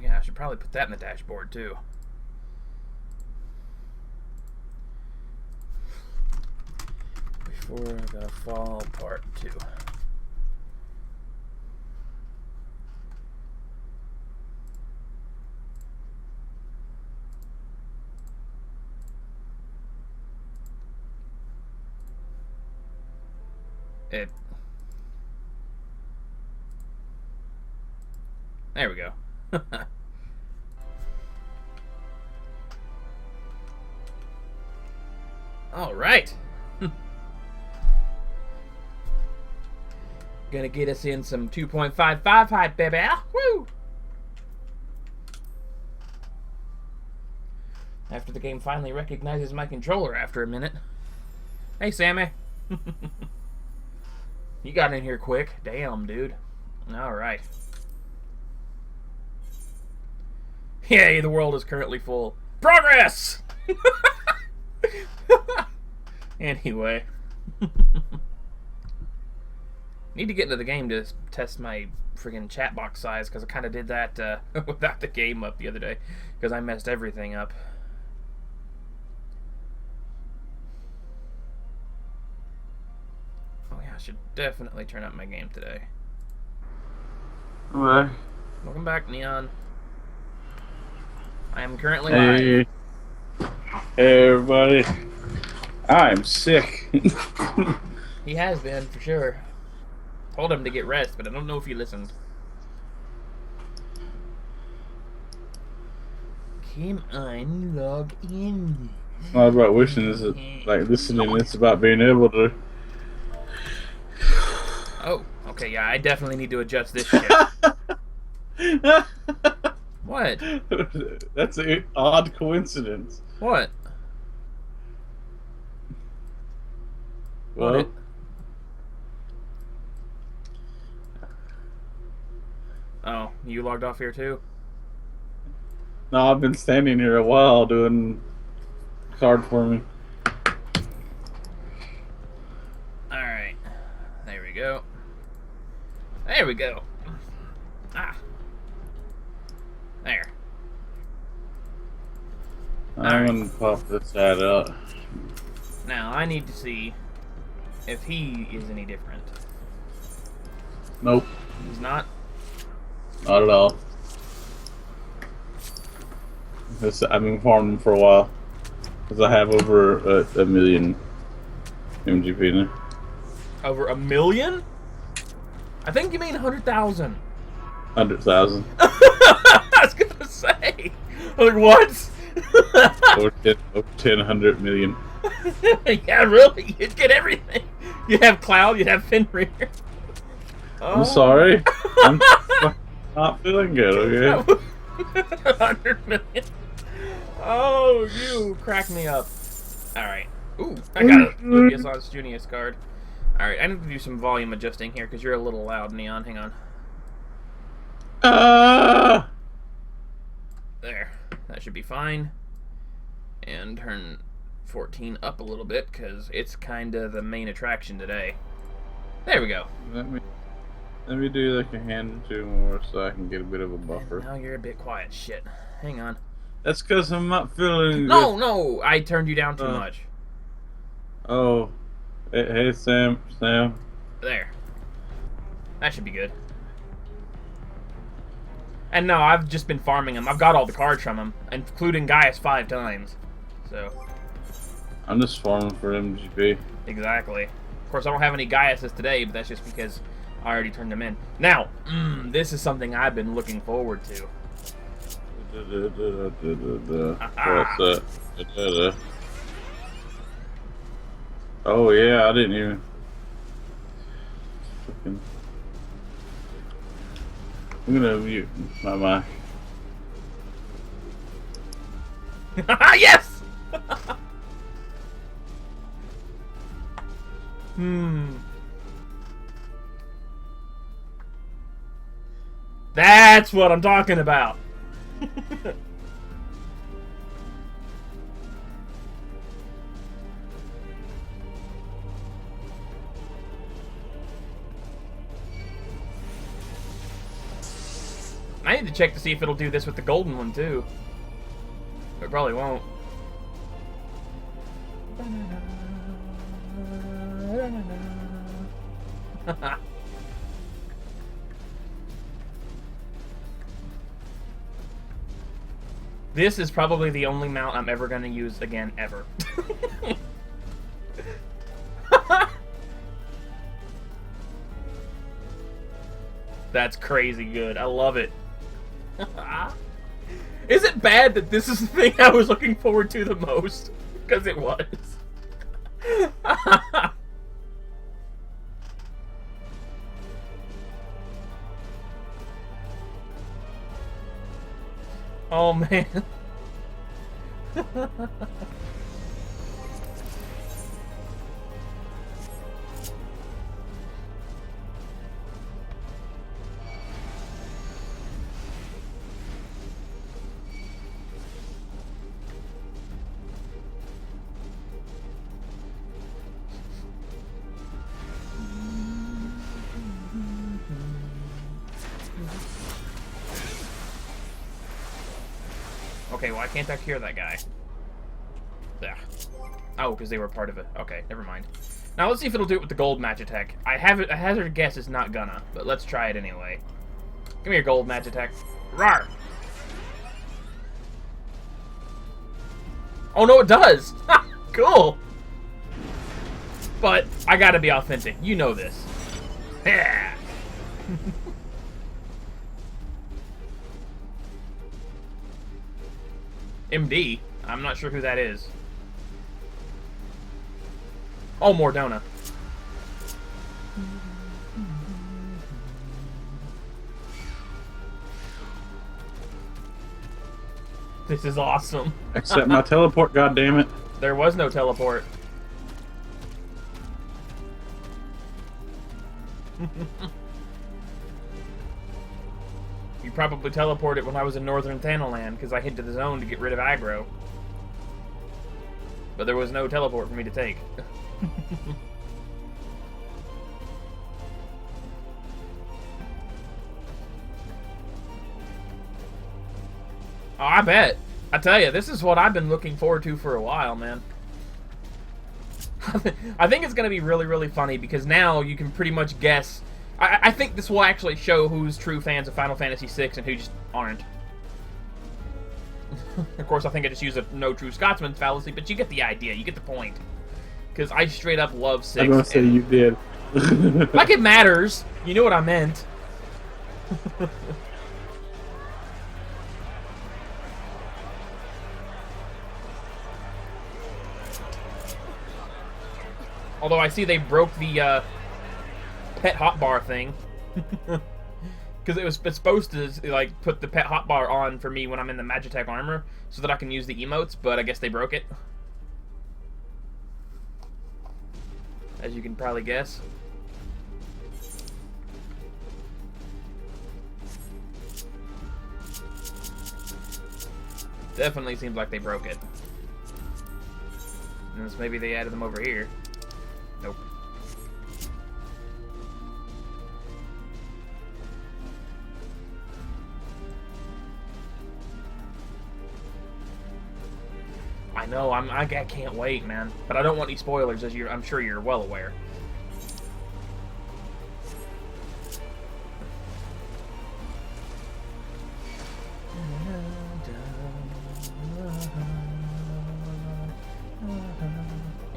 yeah, I should probably put that in the dashboard, too. Before the Fall Part 2. There we go. All right. Gonna get us in some 2.55 height, baby. Woo! After the game finally recognizes my controller after a minute. Hey, Sammy. You got in here quick. Damn, dude. All right. Yay, the world is currently full. Progress! Anyway. Need to get into the game to test my friggin' chat box size, because I kind of did that without the game up the other day, because I messed everything up. Oh yeah, I should definitely turn up my game today. Hello. Welcome back, Neon. I am currently live. Hey everybody. I'm sick. He has been, for sure. Told him to get rest, but I don't know if he listened. Come on, log in. It's not about wishing, it's like listening, it's about being able to. Oh, okay, yeah, I definitely need to adjust this shit. What? That's an odd coincidence. What? Well, What? Oh, you logged off here too? no, I've been standing here a while doing card forming. Alright. There we go. There we go. Ah. There. I'm gonna pop this side out. Now, I need to see if he is any different. Nope, He's not? not at all. I've been farming for a while. Because I have over a million MGP now. Over 1 million? I think you mean 100,000. 100,000. I was gonna say. Like, what? over 100 million. Yeah, really. You'd get everything. You'd have Cloud, you'd have Fenrir. I'm sorry. I'm not feeling good, okay? 100 million. Oh, you crack me up. Alright. Ooh, I got a Lucius on Junius card. Alright, I need to do some volume adjusting here because you're a little loud, Neon. Hang on. There. That should be fine. And turn 14 up a little bit because it's kind of the main attraction today. There we go. Let me do like a hand or two more so I can get a bit of a buffer. Now you're a bit quiet. Shit. Hang on. That's because I'm not feeling No, good. no! I turned you down too much. Oh. Hey, Sam. There. That should be good. And no, I've just been farming him. I've got all the cards from him, including Gaius 5 times. So. I'm just farming for MGP. Exactly. Of course, I don't have any Gaiuses today, but that's just because I already turned them in. Now, this is something I've been looking forward to. What's that? Oh yeah, I didn't even. I'm gonna mute my mic. Yes! That's what I'm talking about. I need to check to see if it'll do this with the golden one, too. It probably won't. This is probably the only mount I'm ever going to use again, ever. That's crazy good. I love it. Is it bad that this is the thing I was looking forward to the most? Because it was. Oh, man. Okay, why can't I cure that guy? Yeah. Oh, because they were part of it. Okay, never mind. Now let's see if it'll do it with the gold Magitech. I hazard a guess it's not gonna, but let's try it anyway. Give me your gold Magitech. Rawr! Oh no, it does! Cool! But I gotta be authentic. You know this. Yeah. MD? I'm not sure who that is. Oh, Mordona. This is awesome. Accept my teleport, goddammit. There was no teleport. You probably teleported when I was in Northern Thanalan, because I hit to the zone to get rid of aggro. But there was no teleport for me to take. Oh, I bet. I tell you, this is what I've been looking forward to for a while, man. I think it's going to be really, really funny, because now you can pretty much guess. I think this will actually show who's true fans of Final Fantasy VI and who just aren't. Of course, I think I just use a no true Scotsman fallacy, but you get the idea. You get the point. Because I straight up love 6. I'm going to say you did. Like it matters. You know what I meant. Although I see they broke the pet hotbar thing. Because it's supposed to like put the pet hotbar on for me when I'm in the Magitech armor so that I can use the emotes, but I guess they broke it. As you can probably guess. Definitely seems like they broke it. Unless maybe they added them over here. Nope. I know, I can't wait, man. But I don't want any spoilers, as I'm sure you're well aware.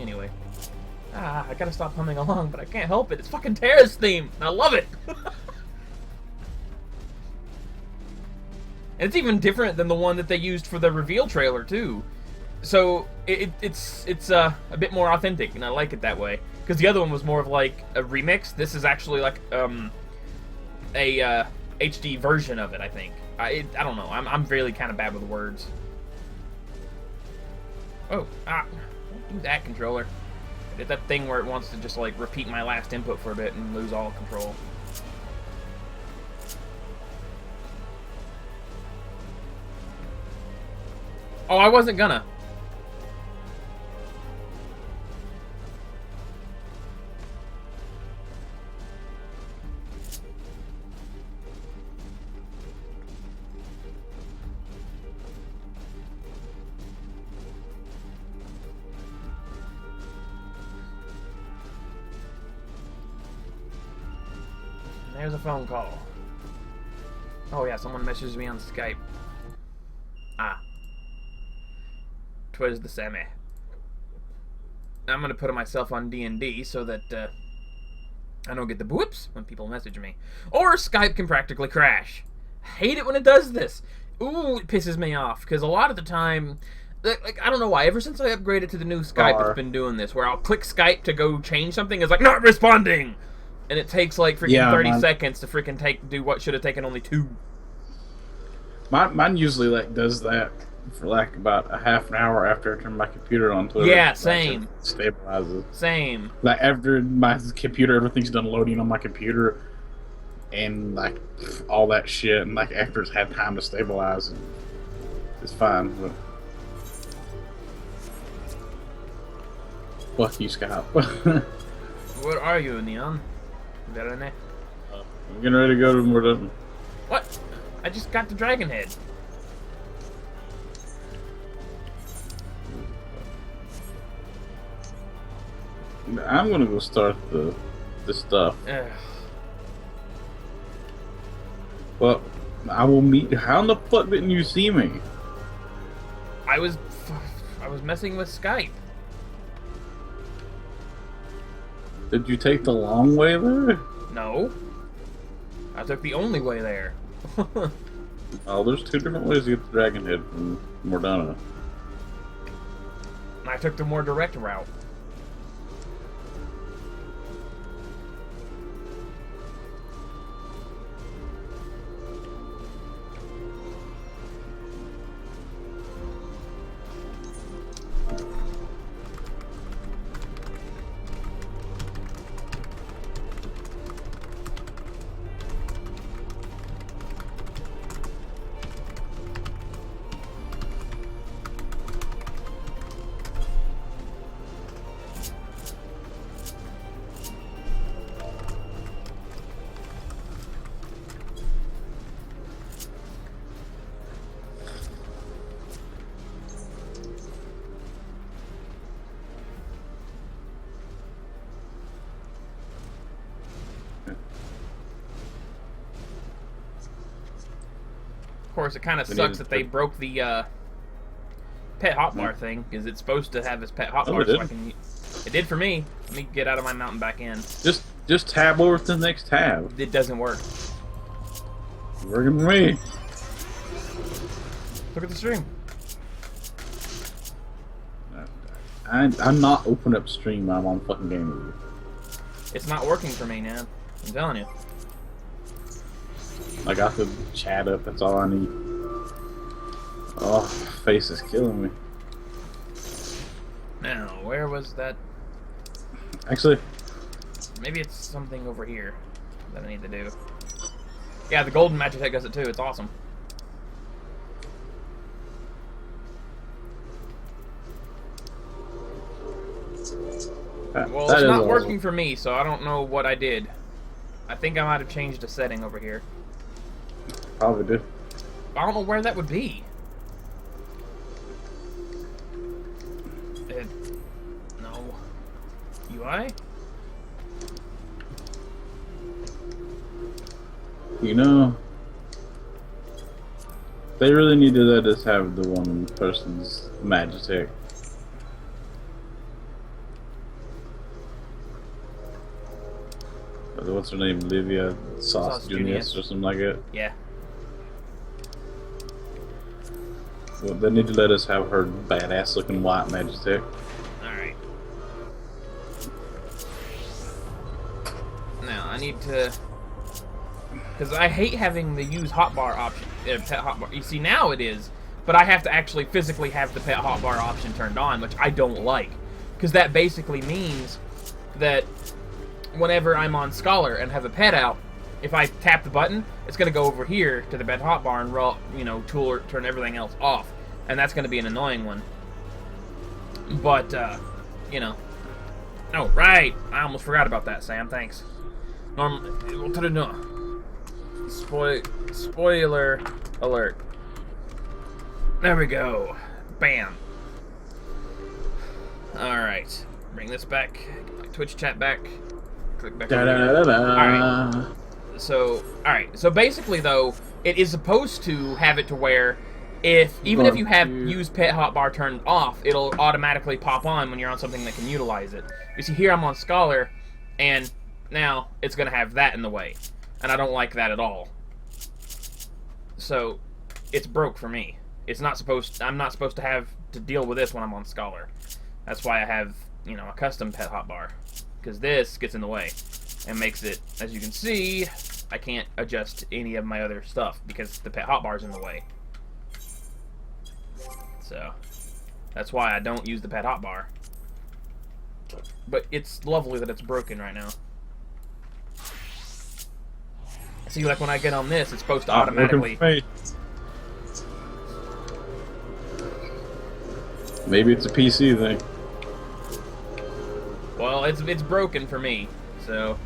Anyway. I gotta stop humming along, but I can't help it. It's fucking Terra's theme, and I love it! And it's even different than the one that they used for the reveal trailer, too. So, it's a bit more authentic, and I like it that way. Because the other one was more of like a remix. This is actually like a HD version of it, I think. I don't know. I'm really kind of bad with words. Oh, don't do that, controller. I did that thing where it wants to just like repeat my last input for a bit and lose all control. Oh, I wasn't gonna. There's a phone call. Oh yeah, someone messaged me on Skype. Ah. 'Twas the Sammy. I'm gonna put myself on D&D so that I don't get the whoops when people message me. Or Skype can practically crash. Hate it when it does this. Ooh, it pisses me off, because a lot of the time, like, I don't know why, ever since I upgraded to the new Skype, it's been doing this, where I'll click Skype to go change something, it's like, not responding! And it takes, like, freaking 30 seconds to freaking do what should have taken only 2. Mine usually, like, does that for, like, about a half an hour after I turn my computer on. Yeah, same. Stabilizes. Same. Like, after my computer, everything's done loading on my computer, and, like, all that shit, and, like, after it's had time to stabilize, it's fine, but... Fuck you, Scott. What are you, Neon? Is that in there? I'm getting ready to go to Mordor. What? I just got the dragon head. I'm gonna go start the stuff. Ugh. Well, I will meet. How in the fuck didn't you see me? I was messing with Skype. Did you take the long way there? No. I took the only way there. Oh, there's 2 different ways to get the dragon head from Mordana. I took the more direct route. Of course, it kind of sucks that they broke the pet hotbar thing, because it's supposed to have this pet hotbar, so I can. It did for me. Let me get out of my mountain back in. Just tab over to the next tab. It doesn't work. Working for me. Look at the stream. I'm not open up stream. I'm on fucking game with you. It's not working for me now. I'm telling you. I got the chat up. That's all I need. Oh, my face is killing me. Now, where was that? Actually, maybe it's something over here that I need to do. Yeah, the golden Magitech does it too. It's awesome. Well, it's not working for me, so I don't know what I did. I think I might have changed a setting over here. Probably did. I don't know where that would be. No. UI? You know, they really need to let us have the one person's Magitech. What's her name? Livia Sauce Junius or something like that? Yeah. Well, they need to let us have her badass looking white Magitech. Alright. Now, I need to... Because I hate having the use hotbar option, pet hotbar. You see, now it is, but I have to actually physically have the pet hotbar option turned on, which I don't like. Because that basically means that whenever I'm on Scholar and have a pet out, if I tap the button, it's going to go over here to the pet hotbar and, you know, tool or turn everything else off. And that's going to be an annoying one. But, you know. Oh, right. I almost forgot about that, Sam. Thanks. Spoiler alert. There we go. Bam. Alright. Bring this back. Get my Twitch chat back. Click back over here. Alright. So, alright. So basically, though, it is supposed to have it to where even if you have use pet hotbar turned off, it'll automatically pop on when you're on something that can utilize it. You see, here I'm on Scholar, and now it's going to have that in the way. And I don't like that at all. So, it's broke for me. I'm not supposed to have to deal with this when I'm on Scholar. That's why I have, you know, a custom pet hotbar. Because this gets in the way and makes it, as you can see, I can't adjust any of my other stuff because the pet hotbar's in the way. So, that's why I don't use the pet hotbar. But it's lovely that it's broken right now. See, like when I get on this, it's supposed to automatically... Maybe it's a PC thing. Well, it's broken for me, so...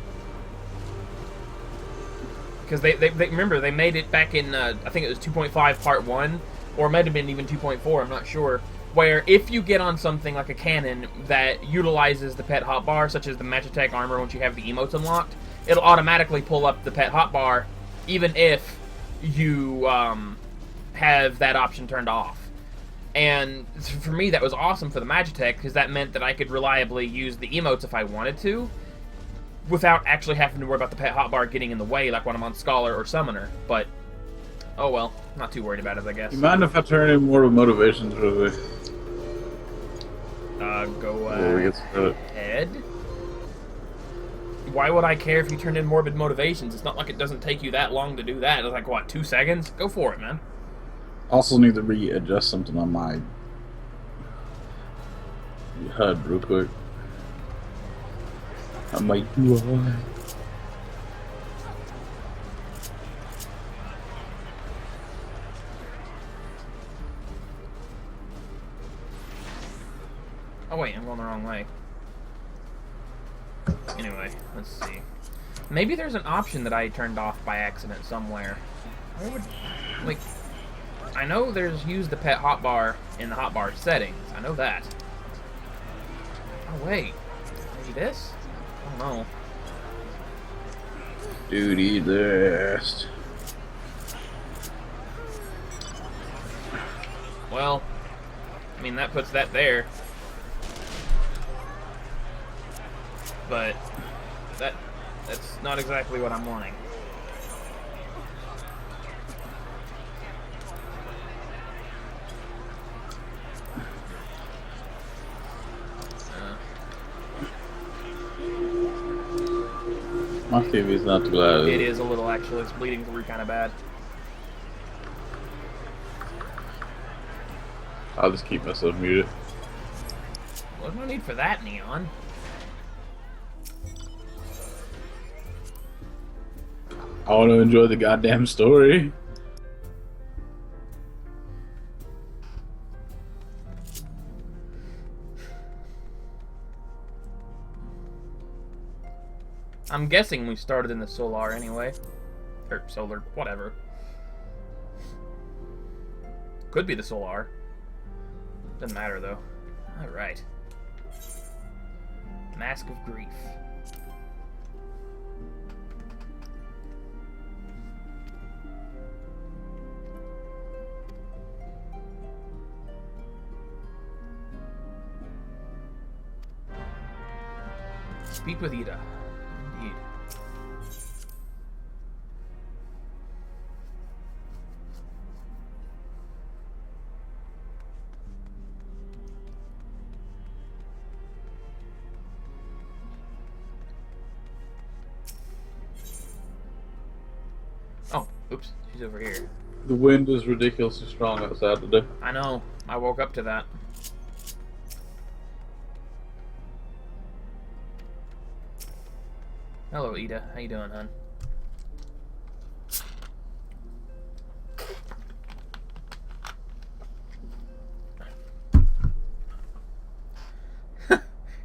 Because they remember, they made it back in, I think it was 2.5 Part 1, or it might have been even 2.4, I'm not sure, where if you get on something like a cannon that utilizes the pet hotbar, such as the Magitech armor once you have the emotes unlocked, it'll automatically pull up the pet hotbar, even if you have that option turned off. And for me, that was awesome for the Magitech, because that meant that I could reliably use the emotes if I wanted to, without actually having to worry about the pet hotbar getting in the way, like when I'm on Scholar or Summoner. But, oh well, not too worried about it, I guess. You mind if I turn in more of motivations really? Go ahead. Why would I care if you turned in morbid motivations? It's not like it doesn't take you that long to do that. It's like, what, 2 seconds? Go for it, man. Also need to readjust something on my HUD real quick. I might do a... Oh wait, I'm going the wrong way. Anyway, let's see. Maybe there's an option that I turned off by accident somewhere. Where would, like, I know there's use the pet hotbar in the hotbar settings. I know that. Oh wait, maybe this? I don't know. Duty list. Well, I mean that puts that there. But that's not exactly what I'm wanting. My TV's not too loud. It is a little, actually. It's bleeding through kind of bad. I'll just keep myself muted. Well, there's no need for that, Neon. I want to enjoy the goddamn story. I'm guessing we started in the Solar anyway. Or Solar, whatever. Could be the Solar. Doesn't matter, though. Alright. Mask of Grief. Speak with Ida. Indeed. Oh, oops. She's over here. The wind is ridiculously strong outside today. I know. I woke up to that. Hello, Ida. How you doing, hon?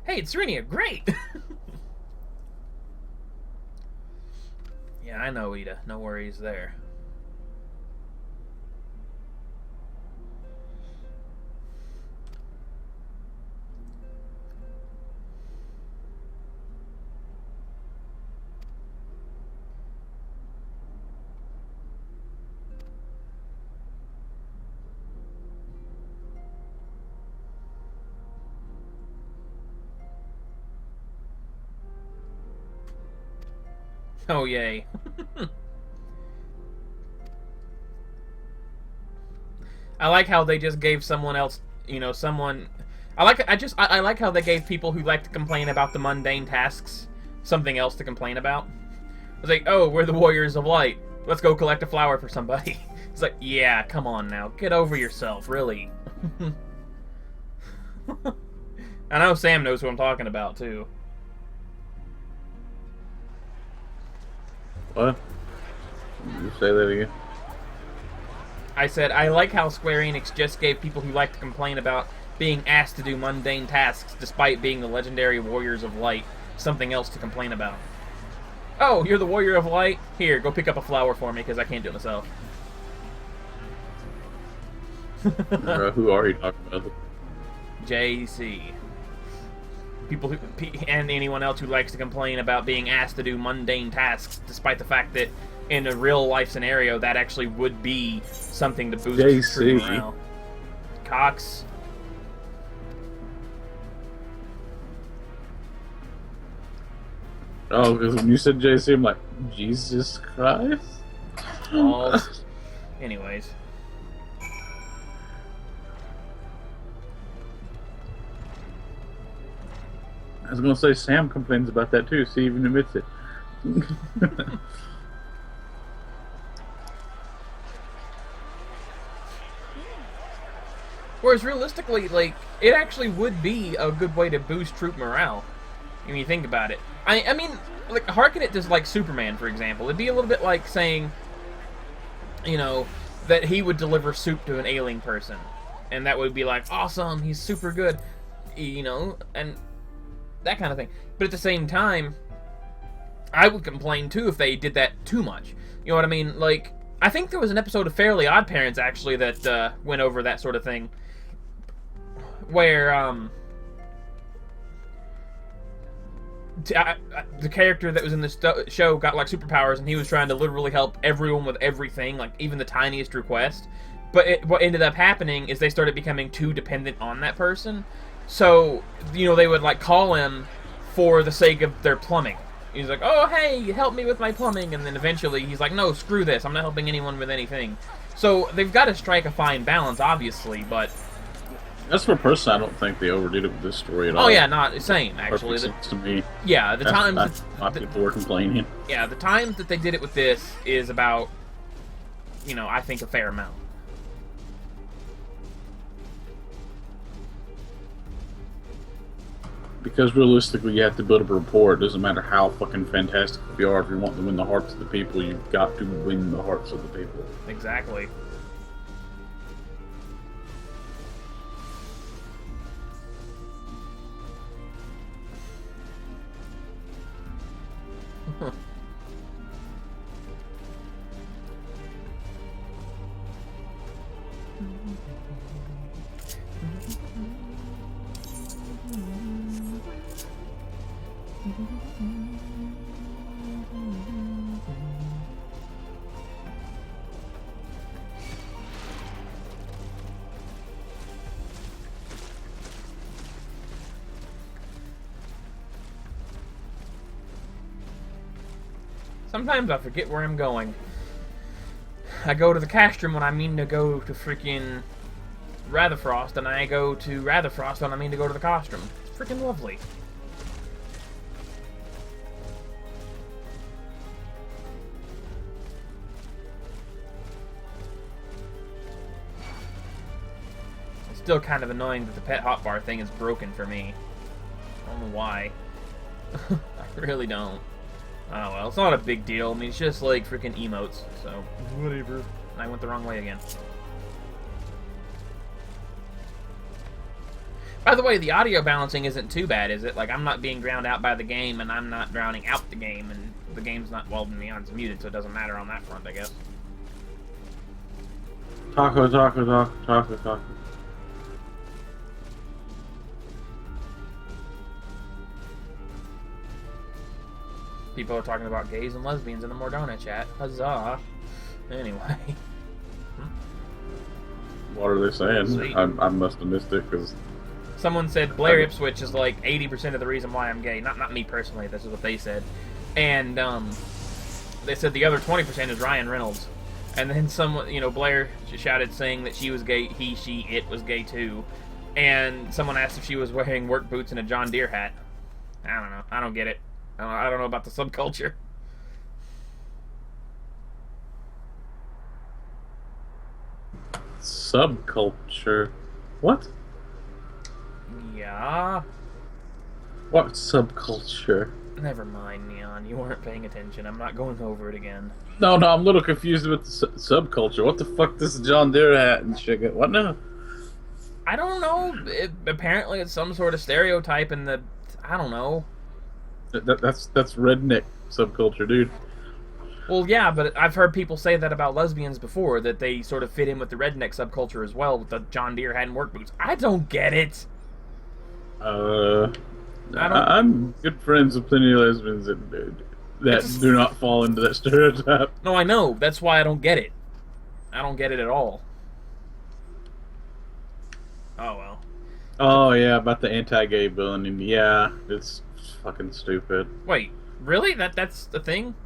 Hey, it's Serenia. Great! Yeah, I know, Ida. No worries there. Oh, yay. I like how they just gave someone else, you know, someone... I like how they gave people who like to complain about the mundane tasks something else to complain about. It's like, oh, we're the Warriors of Light. Let's go collect a flower for somebody. It's like, yeah, come on now. Get over yourself, really. I know Sam knows who I'm talking about, too. What? You say that again? I said, I like how Square Enix just gave people who like to complain about being asked to do mundane tasks despite being the legendary Warriors of Light something else to complain about. Oh, you're the Warrior of Light? Here, go pick up a flower for me because I can't do it myself. Who are you talking about? JC. People who, and anyone else who likes to complain about being asked to do mundane tasks, despite the fact that in a real life scenario that actually would be something to boost JC. morale. Cox. Oh, because when you said JC, I'm like, Jesus Christ? Balls. Anyways. I was gonna say Sam complains about that too. See, even admits it. Whereas realistically, like, it actually would be a good way to boost troop morale. When you think about it. I mean, like, harken it to, like, Superman, for example. It'd be a little bit like saying, you know, that he would deliver soup to an ailing person. And that would be like, awesome, he's super good. You know, and that kind of thing. But at the same time, I would complain, too, if they did that too much. You know what I mean? Like, I think there was an episode of Fairly Odd Parents, actually, that went over that sort of thing. Where, the character that was in the show got, like, superpowers, and he was trying to literally help everyone with everything, like, even the tiniest request. But what ended up happening is they started becoming too dependent on that person. So, you know, they would, like, call him for the sake of their plumbing. He's like, oh, hey, help me with my plumbing. And then eventually he's like, no, screw this. I'm not helping anyone with anything. So they've got to strike a fine balance, obviously, but... That's for person. I don't think they overdid it with this story at all. Oh, yeah, not same, actually. Perfect sense to me. Yeah, the times... That's why people were complaining. Yeah, the times that they did it with this is about, you know, I think a fair amount. Because realistically, you have to build up a rapport. It doesn't matter how fucking fantastic you are. If you want to win the hearts of the people, you've got to win the hearts of the people. Exactly. Sometimes I forget where I'm going. I go to the Castrum when I mean to go to freaking Ratherfrost, and I go to Ratherfrost when I mean to go to the Castrum. It's freaking lovely. It's still kind of annoying that the pet hotbar thing is broken for me. I don't know why. I really don't. Oh well, it's not a big deal. I mean, it's just like freaking emotes, so whatever. I went the wrong way again. By the way, the audio balancing isn't too bad, is it? Like, I'm not being drowned out by the game, and I'm not drowning out the game, and the game's not, well, Neon's muted, so it doesn't matter on that front, I guess. Taco. People are talking about gays and lesbians in the Mordona chat. Huzzah. Anyway. What are they saying? Sweet. I must have missed it because Someone said Blair Ipswich is like 80% of the reason why I'm gay. Not me personally, this is what they said. And they said the other 20% is Ryan Reynolds. And then someone, Blair shouted saying that she was gay, he, she, it was gay too. And someone asked if she was wearing work boots and a John Deere hat. I don't know. I don't get it. I don't know about the subculture. Subculture? What? Yeah. What subculture? Never mind, Neon. You weren't paying attention. I'm not going over it again. No, I'm a little confused with the subculture. What the fuck this John Deere hat and shit? What now? I don't know. Apparently it's some sort of stereotype in the... I don't know. That's redneck subculture, dude. Well, yeah, but I've heard people say that about lesbians before, that they sort of fit in with the redneck subculture as well, with the John Deere hat and work boots. I don't get it. I'm good friends with plenty of lesbians that do not fall into that stereotype. No, I know. That's why I don't get it. I don't get it at all. Oh, well. Oh, yeah, about the anti-gay bill. And yeah, it's fucking stupid. Wait, really? That's the thing?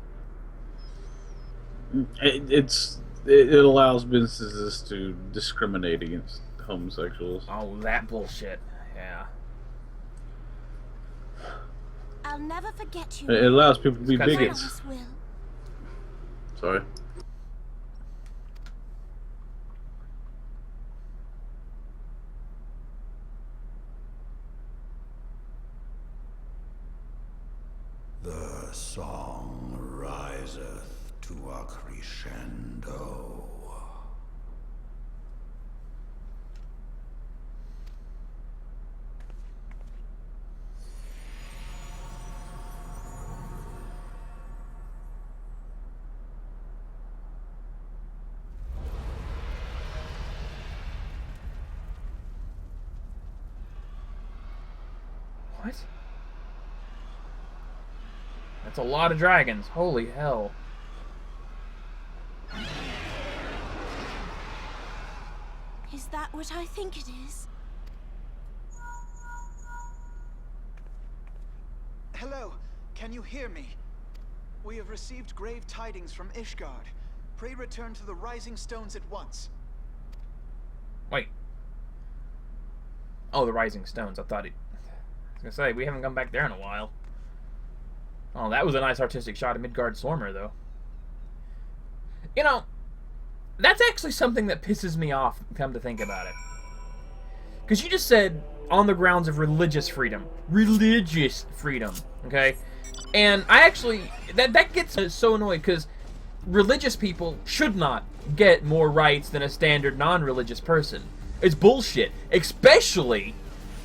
It allows businesses to discriminate against homosexuals. Oh, that bullshit. Yeah. I'll never forget you. It allows people to be It's 'cause bigots. Sorry. The song riseth to a crescendo. What? That's a lot of dragons. Holy hell. Is that what I think it is? Hello, can you hear me? We have received grave tidings from Ishgard. Pray return to the Rising Stones at once. Wait. Oh, the Rising Stones. I thought it... I was gonna say, we haven't come back there in a while. Oh, that was a nice artistic shot of Midgard-Sormr, though. You know, that's actually something that pisses me off, come to think about it. Because you just said, on the grounds of religious freedom. Religious freedom, okay? And I actually... That gets me so annoyed, because religious people should not get more rights than a standard non-religious person. It's bullshit. Especially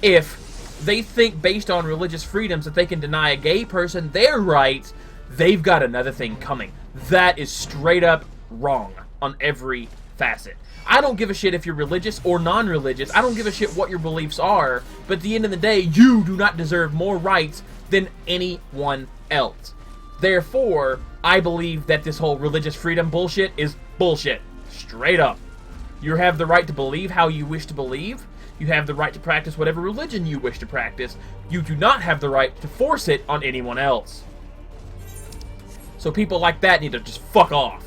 if they think based on religious freedoms that they can deny a gay person their rights, they've got another thing coming. That is straight up wrong on every facet. I don't give a shit if you're religious or non-religious. I don't give a shit what your beliefs are. But at the end of the day, you do not deserve more rights than anyone else. Therefore, I believe that this whole religious freedom bullshit is bullshit. Straight up. You have the right to believe how you wish to believe. You have the right to practice whatever religion you wish to practice. You do not have the right to force it on anyone else. So people like that need to just fuck off.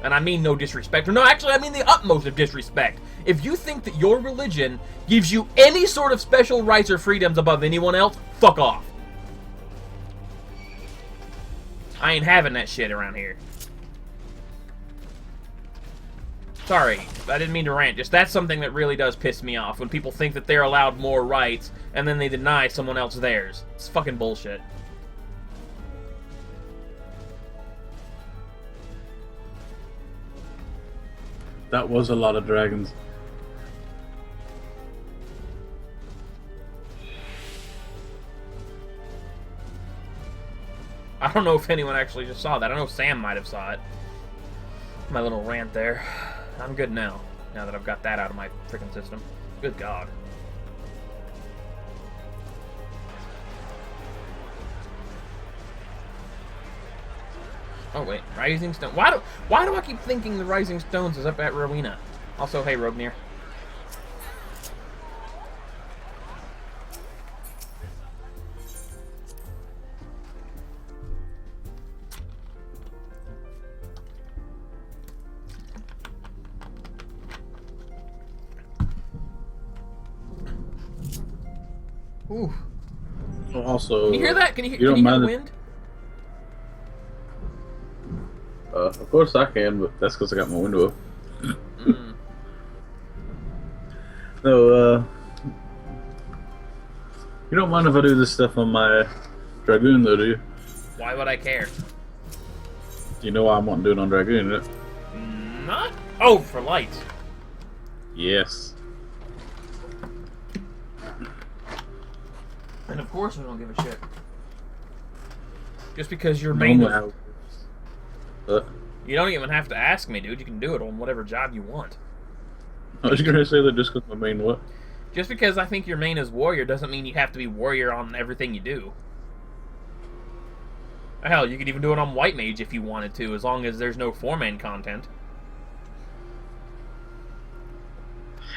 And I mean no disrespect. Or no, actually, I mean the utmost of disrespect. If you think that your religion gives you any sort of special rights or freedoms above anyone else, fuck off. I ain't having that shit around here. Sorry, I didn't mean to rant. Just that's something that really does piss me off. When people think that they're allowed more rights, and then they deny someone else theirs. It's fucking bullshit. That was a lot of dragons. I don't know if anyone actually just saw that. I know Sam might have saw it. My little rant there. I'm good now that I've got that out of my freaking system. Good God. Oh wait, Rising Stone. Why do I keep thinking the Rising Stones is up at Rowena? Also, hey Rognir. Ooh. Also, Can you hear that? Can you, you can don't you hear mind the the- wind? Of course I can, but that's because I got my window up. Mm. No, you don't mind if I do this stuff on my Dragoon, though, do you? Why would I care? You know why I'm wanting to do it on Dragoon, isn't it? Not. Oh, for lights. Yes. And of course I don't give a shit. Just because your main. Normally You don't even have to ask me, dude. You can do it on whatever job you want. I was gonna say that just because my main what? Just because I think your main is warrior doesn't mean you have to be warrior on everything you do. Hell, you could even do it on white mage if you wanted to, as long as there's no 4-man content.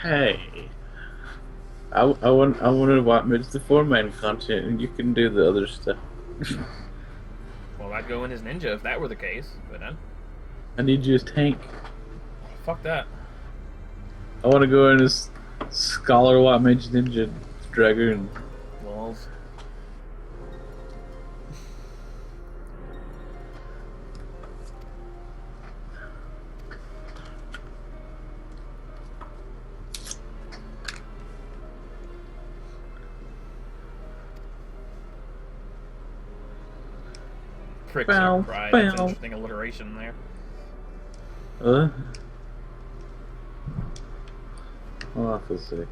Hey. I wanted white mage the 4-man content, and you can do the other stuff. Well, I'd go in as ninja if that were the case, but then I need you as tank. fuck that. I want to go in as scholar white mage ninja Dragoon. Walls. Pricks Bow, are pride. That's bow. interesting alliteration there. Oh, I feel sick.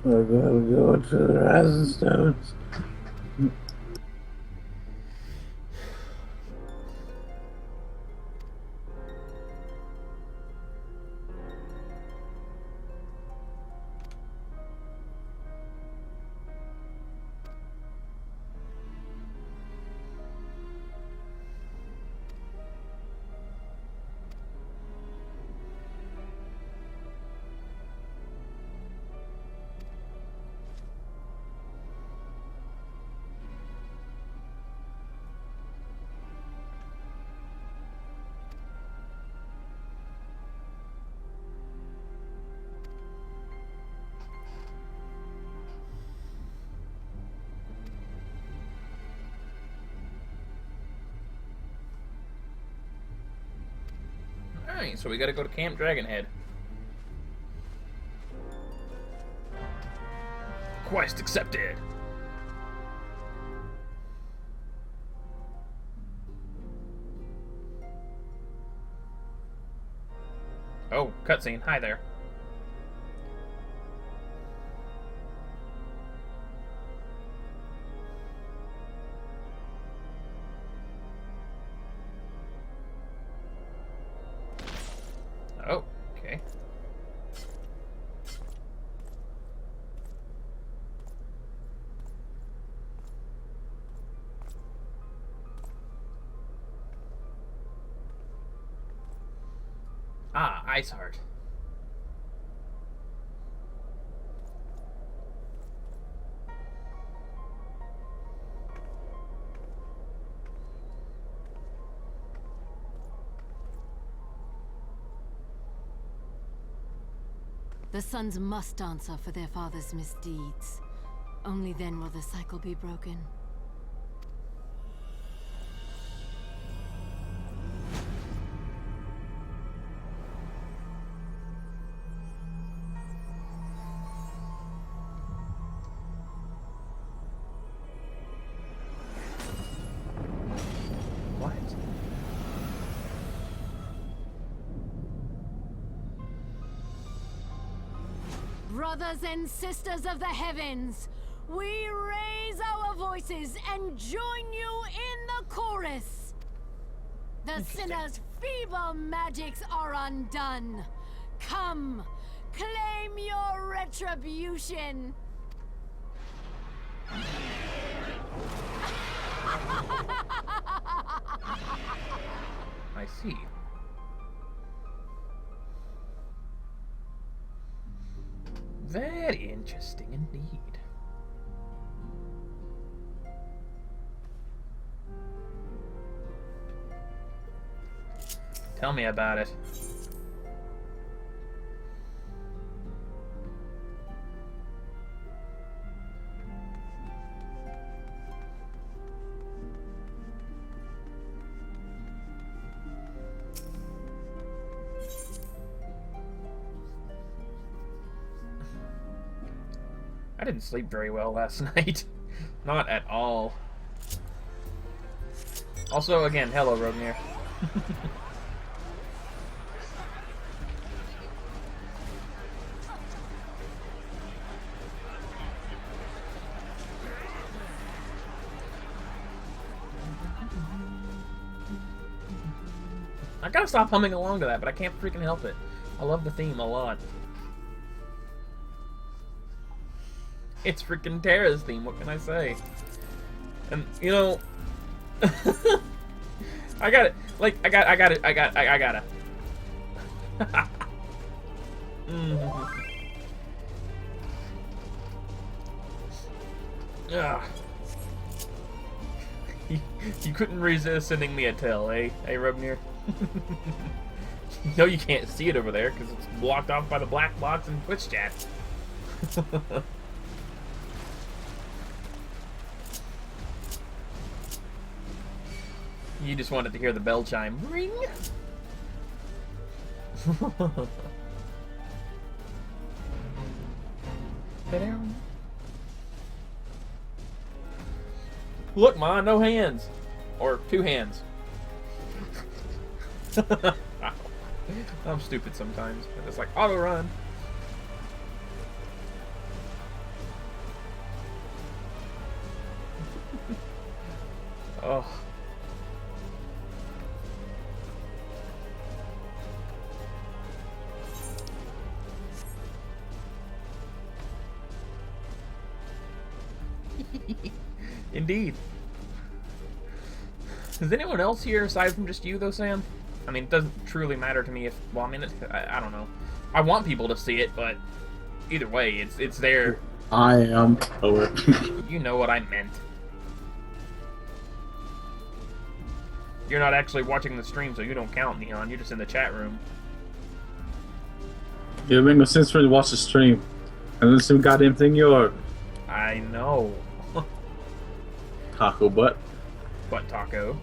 We're going to go to the Rising Stones. Alright, so we gotta go to Camp Dragonhead. Quest accepted. Oh, cutscene. Hi there. Oh, okay. Ah, Iceheart. The sons must answer for their father's misdeeds. Only then will the cycle be broken. What? Brothers and sisters of the heavens, we raise our voices and join you in the chorus. The sinner's feeble magics are undone. Come, claim your retribution. I see. Very Interesting indeed. Tell me about it. I didn't sleep very well last night. Not at all. Also, again, hello, Rognir. I gotta stop humming along to that, but I can't freaking help it. I love the theme a lot. It's freaking Terra's theme, what can I say? And, you know... I got it. Like, I got it. I got it. You couldn't resist sending me a tell, eh? Hey, Rognir? No, you can't see it over there, because it's blocked off by the black box in Twitch chat. You just wanted to hear the bell chime. Ring! Look, Ma, no hands. Or 2 hands. I'm stupid sometimes. It's like auto run. Oh. Indeed. Is anyone else here aside from just you, though, Sam? I mean, it doesn't truly matter to me if... Well, I mean, I don't know. I want people to see it, but either way, it's there. I am over. You know what I meant. You're not actually watching the stream, so you don't count, Neon. You're just in the chat room. It would make no sense for you to watch the stream. And then some goddamn thing you're... I know. Taco butt. Butt taco.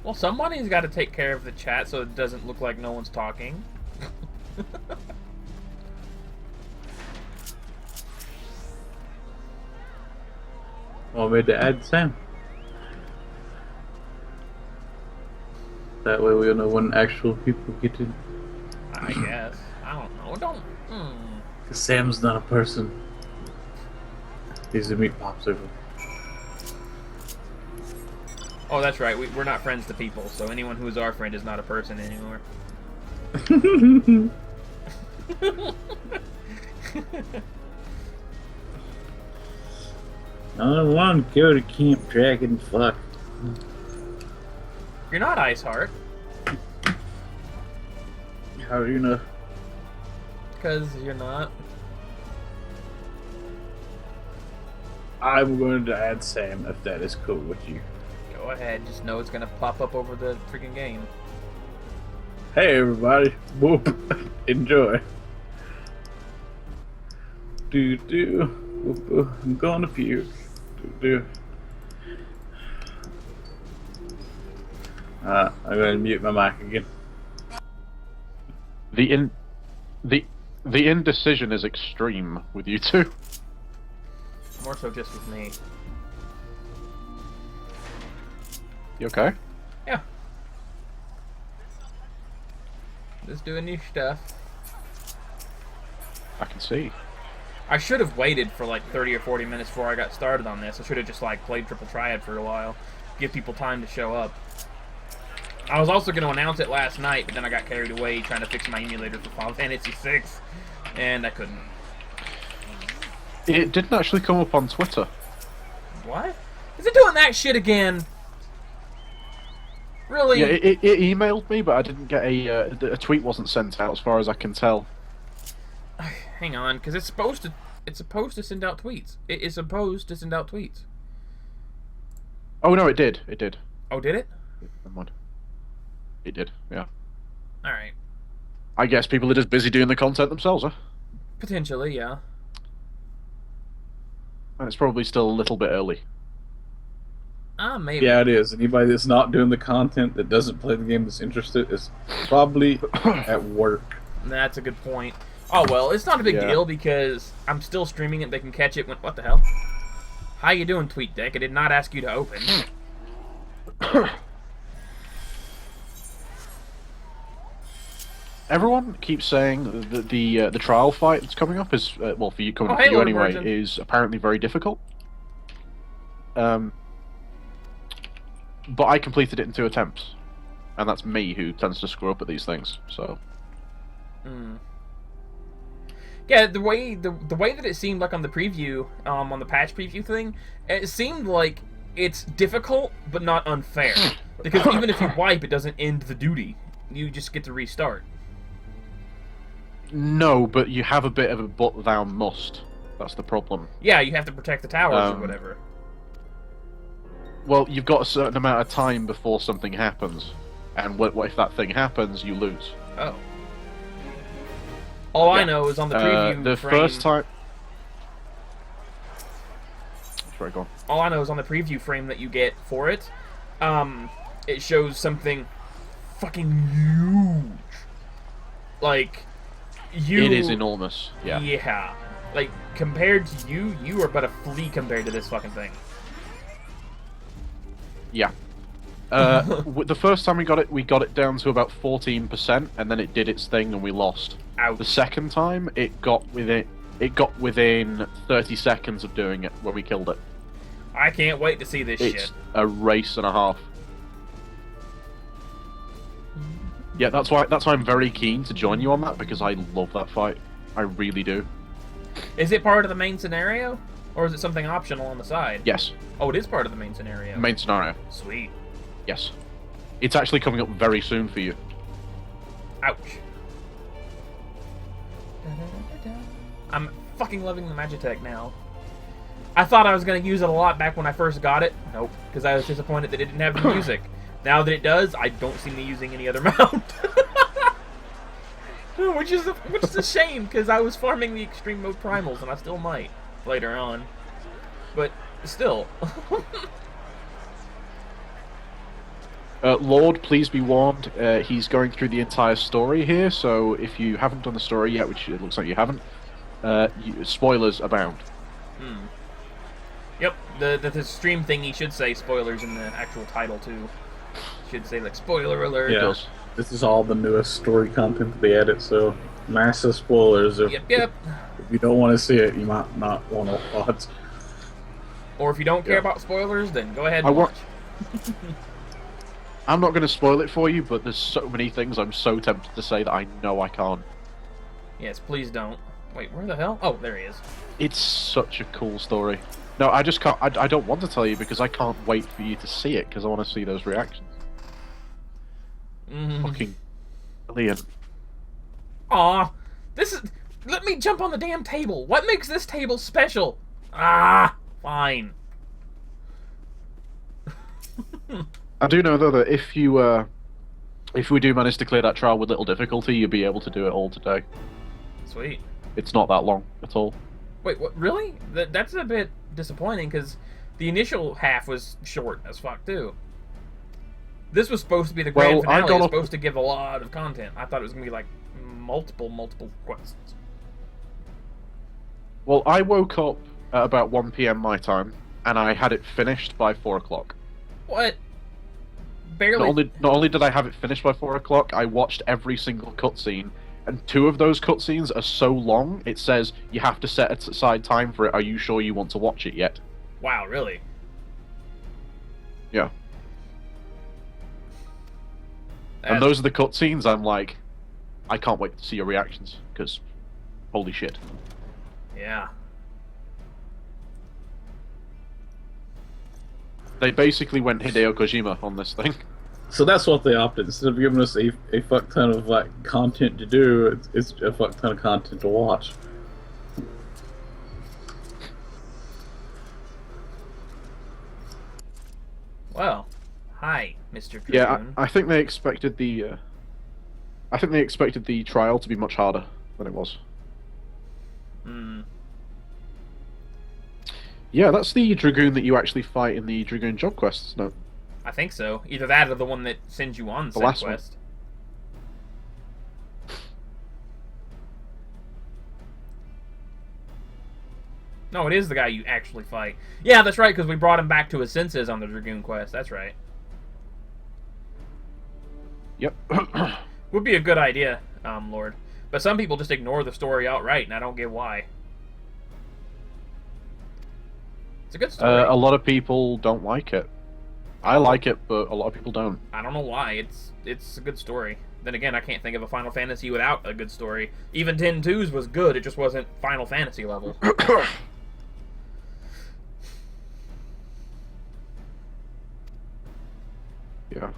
Well, somebody's got to take care of the chat so it doesn't look like no one's talking. Want me to add Sam? That way we'll know when actual people get in. I guess. I don't know. Don't. Cause Sam's not a person. He's a meat popsicle. Oh, that's right. We're not friends to people, so anyone who is our friend is not a person anymore. I don't want to go to Camp Dragon. Fuck. You're not Iceheart. How do you know? Because you're not. I'm going to add Sam if that is cool with you. Go ahead. Just know it's going to pop up over the freaking game. Hey everybody. Whoop. Enjoy. Do do. Whoop. I'm going to puke. Do. I'm going to mute my mic again. The indecision is extreme with you two. More so just with me. You okay? Yeah. Just doing new stuff. I can see. I should have waited for like 30 or 40 minutes before I got started on this. I should have just like played Triple Triad for a while. Give people time to show up. I was also going to announce it last night, but then I got carried away trying to fix my emulator for Final Fantasy VI, and I couldn't. It didn't actually come up on Twitter. What? Is it doing that shit again? Really? Yeah, it emailed me, but I didn't get a tweet wasn't sent out as far as I can tell. Hang on, because it's supposed to send out tweets. It is supposed to send out tweets. Oh no, it did. It did. Oh, did it? Never mind. It did. Yeah. All right. I guess people are just busy doing the content themselves, huh? Potentially, yeah. And it's probably still a little bit early. Maybe. Yeah, it is. Anybody that's not doing the content, that doesn't play the game, that's interested, is probably at work. That's a good point. Oh well, it's not a big Yeah. deal because I'm still streaming it. They can catch it when. What the hell? How you doing, TweetDeck? I did not ask you to open. Everyone keeps saying that the trial fight that's coming up is well for you coming Oh, up hey, for you Lord anyway Virgin. is apparently very difficult. But I completed it in 2 attempts, and that's me who tends to screw up at these things. So Yeah, the way that it seemed like on the preview, on the patch preview thing, it seemed like it's difficult but not unfair. Because even if you wipe, it doesn't end the duty. You just get to restart. no, but you have a bit of a but thou must. That's the problem. Yeah, you have to protect the towers or Um, whatever. Well, you've got a certain amount of time before something happens, and what if that thing happens, you lose. Oh. All I Yeah. know is on the preview The frame. first time. Sorry, go on. All I know is on the preview frame that you get for it, it shows something fucking huge. Like, you... It is enormous. Yeah. Yeah. Like, compared to you, you are but a flea compared to this fucking thing. Yeah. The first time we got it down to about 14%, and then it did its thing, and we lost. Ouch. The second time, it got within 30 seconds of doing it when we killed it. I can't wait to see this It's shit. a race and a half. Yeah, that's why I'm very keen to join you on that, because I love that fight. I really do. Is it part of the main scenario? Or is it something optional on the side? Yes. Oh, it is part of the main scenario. Main scenario. Sweet. Yes. It's actually coming up very soon for you. Ouch. I'm fucking loving the Magitech now. I thought I was going to use it a lot back when I first got it. Nope, because I was disappointed that it didn't have the music. Now that it does, I don't see me using any other mount. which is a shame, because I was farming the extreme mode primals, and I still might later on. But still. Lord, please be warned. He's going through the entire story here, so if you haven't done the story yet, which it looks like you haven't, spoilers abound. Yep, the stream thingy should say spoilers in the actual title, too. Should say, like, spoiler alert. Yeah. does. This is all the newest story content that they added, so massive spoilers. If Yep. you don't want to see it, you might not want to watch. Or if you don't care Yeah. about spoilers, then go ahead I and wa- watch. I'm not going to spoil it for you, but there's so many things I'm so tempted to say that I know I can't. Yes, please don't. Wait, where the hell? Oh, there he is. It's such a cool story. No, I just can't. I don't want to tell you because I can't wait for you to see it because I want to see those reactions. Fucking brilliant. Aw, this is... Let me jump on the damn table. What makes this table special? Ah, fine. I do know though that if we do manage to clear that trial with little difficulty, you'll be able to do it all today. Sweet. It's not that long at all. Wait, what? Really? That's a bit disappointing, because the initial half was short as fuck, too. This was supposed to be the grand Well, I finale. got It was up- supposed to give a lot of content. I thought it was going to be, like, multiple quests. Well, I woke up at about 1 p.m. my time, and I had it finished by 4 o'clock. What? Barely... Not only did I have it finished by 4 o'clock, I watched every single cutscene, and 2 of those cutscenes are so long, it says you have to set aside time for it. Are you sure you want to watch it yet? Wow, really? Yeah. That's- And those are the cutscenes I'm like, I can't wait to see your reactions, because holy shit. Yeah. They basically went Hideo Kojima on this thing. So that's what they opted. Instead of giving us a fuck ton of like content to do, it's a fuck ton of content to watch. Well, hi, Mr. Dragoon. Yeah, I think they expected the. I think they expected the trial to be much harder than it was. Hmm. Yeah, that's the Dragoon that you actually fight in the Dragoon job quests, no? I think so. Either that or the one that sends you on The said last one. quest. No, it is the guy you actually fight. Yeah, that's right, because we brought him back to his senses on the Dragoon quest. That's right. Yep. Would be a good idea, Lord. But some people just ignore the story outright, and I don't get why. It's a good story. A lot of people don't like it. I like it, but a lot of people don't. I don't know why. It's a good story. Then again, I can't think of a Final Fantasy without a good story. Even 10-2's was good, it just wasn't Final Fantasy level. Yeah.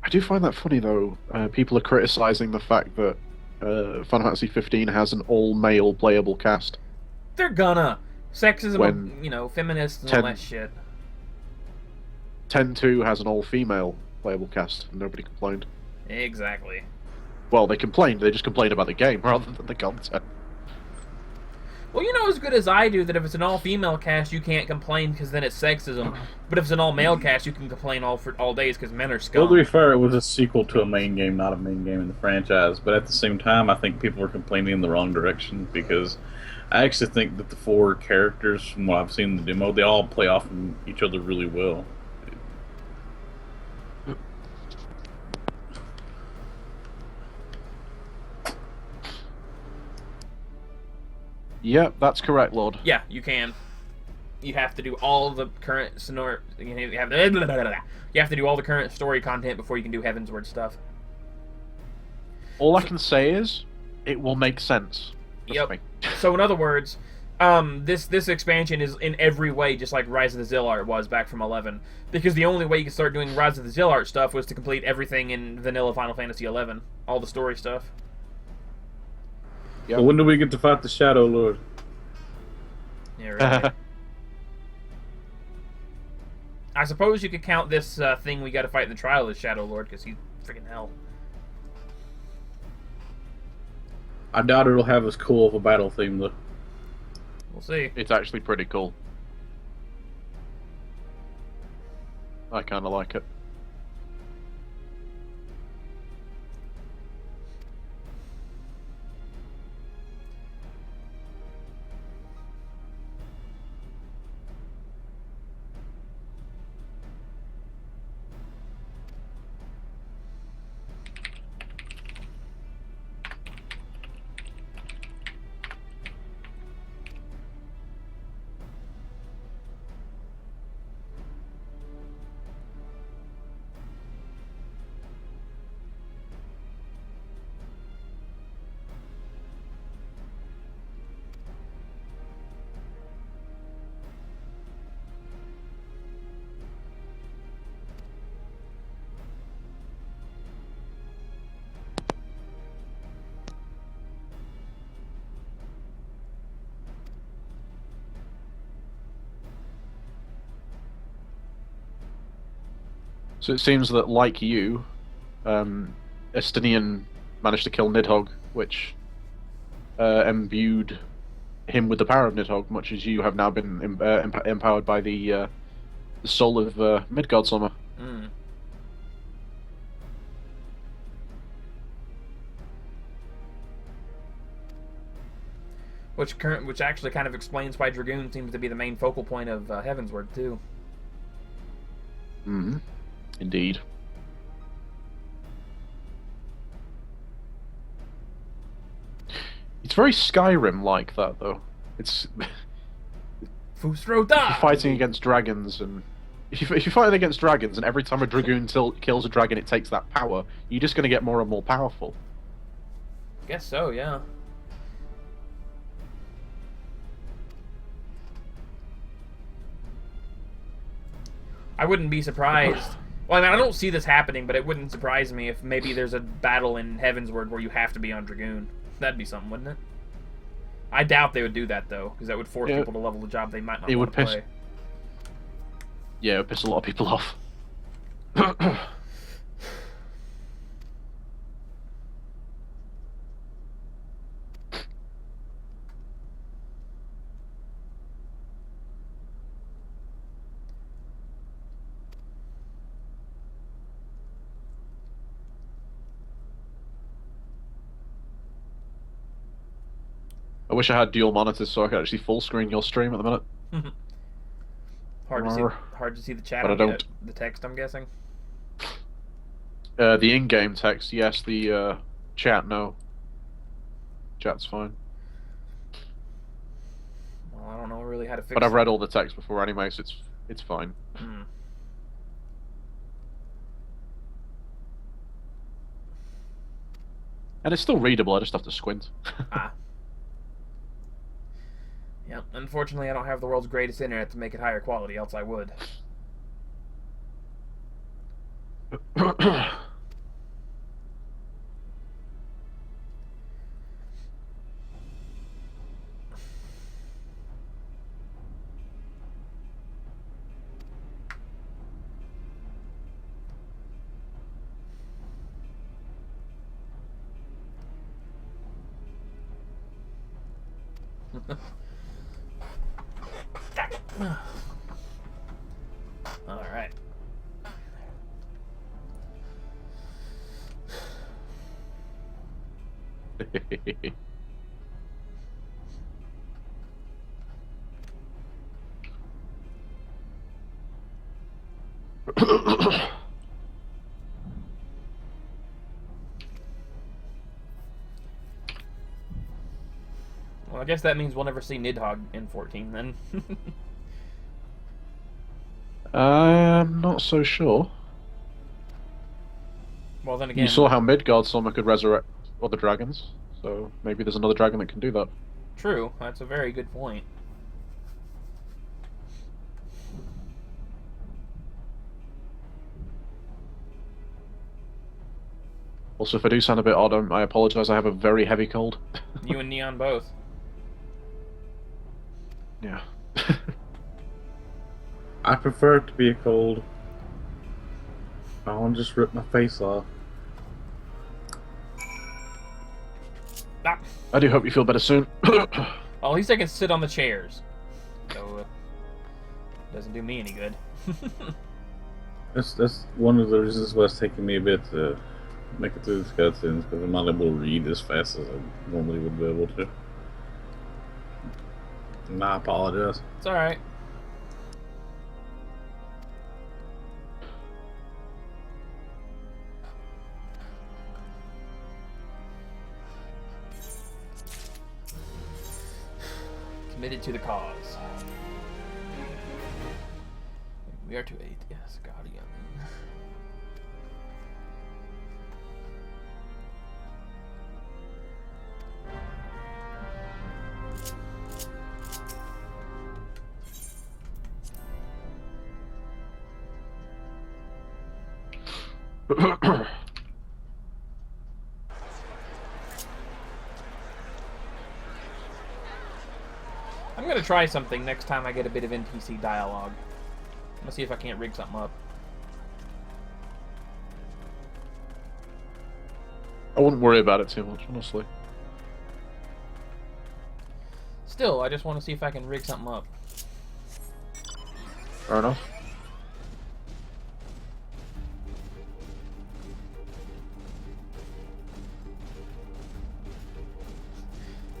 I do find that funny, though. People are criticizing the fact that Final Fantasy 15 has an all-male playable cast. They're gonna. Sexism, When feminists and all that shit. 10-2 has an all-female playable cast, and nobody complained. Exactly. Well, they complained. They just complained about the game rather than the content. Well, you know as good as I do that if it's an all-female cast, you can't complain because then it's sexism. But if it's an all-male cast, you can complain all days because men are scum. Well, to be fair, it was a sequel to a main game, not a main game in the franchise. But at the same time, I think people were complaining in the wrong direction because I actually think that the 4 characters, from what I've seen in the demo, they all play off of each other really well. Yep, that's correct, Lord. Yeah, you can. You have to do all the current you have to do all the current story content before you can do Heavensward stuff. All I can say is, it will make sense. Trust Yep. me. So in other words, this expansion is in every way just like Rise of the Zilart was back from 11, because the only way you could start doing Rise of the Zilart stuff was to complete everything in vanilla Final Fantasy 11, all the story stuff. Yep. But when do we get to fight the Shadow Lord? Yeah, right. I suppose you could count this thing we got to fight in the trial as Shadow Lord, because he's freaking hell. I doubt it'll have as cool of a battle theme, though. We'll see. It's actually pretty cool. I kind of like it. So it seems that, like you, Estinian managed to kill Nidhogg, which imbued him with the power of Nidhogg, much as you have now been empowered by the soul of Midgard-Summer. Mm. Which actually kind of explains why Dragoon seems to be the main focal point of Heavensward, too. Mm-hmm. Indeed. It's very Skyrim-like that, though. It's Fusro you're fighting against dragons, and if you're fighting against dragons, and every time a Dragoon kills a dragon, it takes that power. You're just going to get more and more powerful. Guess so, yeah. I wouldn't be surprised. Well, I mean, I don't see this happening, but it wouldn't surprise me if maybe there's a battle in Heavensward where you have to be on Dragoon. That'd be something, wouldn't it? I doubt they would do that, though, because that would force people to level the job they might not want to play. Yeah, it would piss a lot of people off. I wish I had dual monitors so I could actually full screen your stream at the minute. Hard to see the chat. But I don't. The text, I'm guessing. The in-game text, yes. The chat, no. Chat's fine. Well, I don't know really how to fix. But I've read all the text before anyway, so it's fine. Hmm. And it's still readable. I just have to squint. Ah. Yep. Unfortunately, I don't have the world's greatest internet to make it higher quality. Else I would. All right. Well, I guess that means we'll never see Nidhogg in 14 then. I'm not so sure. Well, then again, You saw how Midgard Summer could resurrect other dragons, so maybe there's another dragon that can do that. true. That's a very good point. Also, if I do sound a bit odd, I apologise. I have a very heavy cold. You and Neon both. Yeah. I prefer it to be a cold. I want to just rip my face off. Ah. I do hope you feel better soon. Well, at least I can sit on the chairs. So, doesn't do me any good. That's one of the reasons why it's taking me a bit to make it through the cutscenes, because I'm not able to read as fast as I normally would be able to. And I apologize. It's alright. Committed to the cause. We are to aid, yes, Guardian. I'm gonna try something next time I get a bit of NPC dialogue. I'm gonna see if I can't rig something up. I wouldn't worry about it too much, honestly. Still, I just want to see if I can rig something up. Fair enough.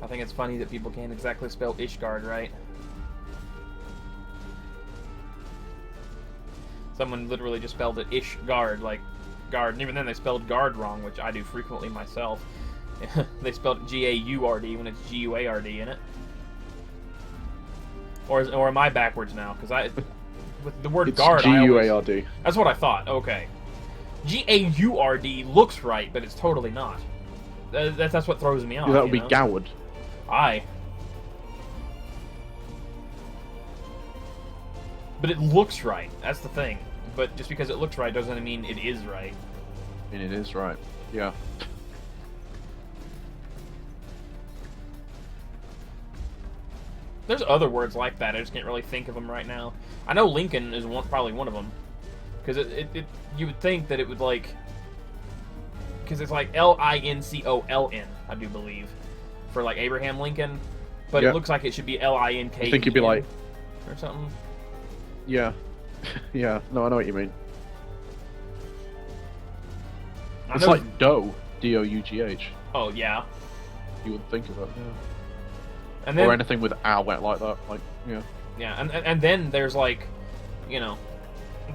I think it's funny that people can't exactly spell Ishgard right. Someone literally just spelled it Ishgard, like guard, and even then they spelled guard wrong, which I do frequently myself. They spelled it G-A-U-R-D when it's G-U-A-R-D in it. Or am I backwards now? Because with the word It's guard, G-U-A-R-D. that's what I thought. Okay. G-A-U-R-D looks right, but it's totally not. That's what throws me off. Yeah, that would you be know? Goward. Aye. But it looks right. That's the thing. but just because it looks right doesn't mean it is right. And it is right. Yeah. There's other words like that. I just can't really think of them right now. I know Lincoln is probably one of them, because you would think that it would like, because it's like Lincoln, I do believe, for like Abraham Lincoln, but Yep. it looks like it should be Link. I think it'd be like, or something. yeah, yeah. No, I know what you mean. I It's know- like dough, D-O-U-G-H. oh yeah, You would think of it, yeah. and then Or anything with "ow" wet like that, like yeah. yeah, and then there's like, you know,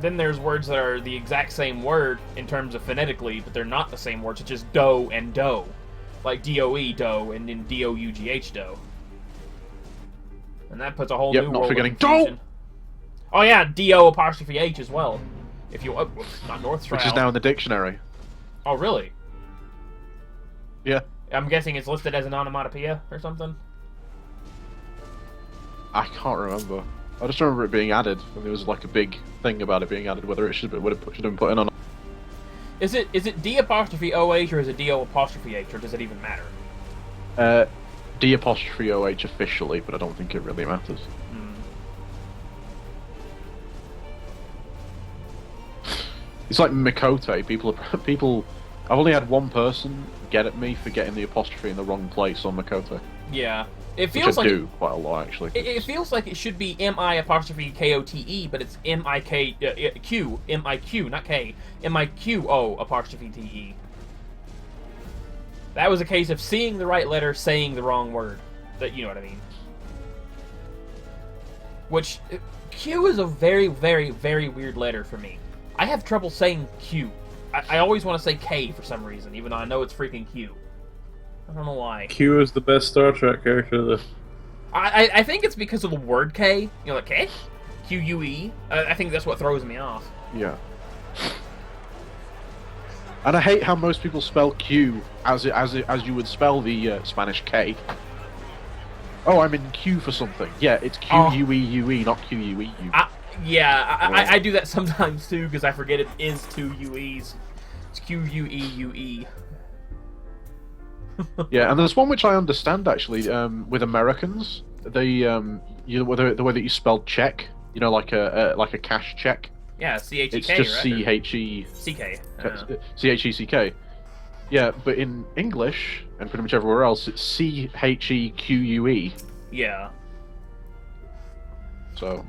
then there's words that are the exact same word in terms of phonetically, but they're not the same word, such as dough and dough, like D-O-E dough and then D-O-U-G-H dough, and that puts a whole Yep, new not world of forgetting confusion. Oh yeah, D-O''H as well. If you not North Which is now in the dictionary. Oh really? Yeah. I'm guessing it's listed as an onomatopoeia or something. I can't remember. I just remember it being added, and there was like a big thing about it being added. Whether it should have been put in or not. Is it D''OH or is it D-O''H or does it even matter? D''OH officially, but I don't think it really matters. It's like Mikote. People. I've only had one person get at me for getting the apostrophe in the wrong place on Mikote, Yeah, it which feels I like do quite a lot actually. it feels like it should be M-I''Kote, but it's M-I-Q, M-I-Q, not K, M-I-Q-O''Te. That was a case of seeing the right letter, saying the wrong word. That you know what I mean. Which Q is a very, very, very weird letter for me. I have trouble saying Q. I always want to say K for some reason, even though I know it's freaking Q. I don't know why. Q is the best Star Trek character. I think it's because of the word K. You know, like K? Q-U-E. I think that's what throws me off. Yeah. And I hate how most people spell Q as you would spell the Spanish K. Oh, I'm in queue for something. Yeah, it's Q-U-E-U-E, not Q-U-E-U. I do that sometimes too, because I forget it is two U-E's. It's Q-U-E-U-E. Yeah, and there's one which I understand actually. With Americans, the way that you spell check, you know, like a cash check. Yeah, C-H-E-K, It's just right? C-H-E. C-K. C-H-E-C-K. Yeah, but in English and pretty much everywhere else, it's C-H-E-Q-U-E. Yeah. So.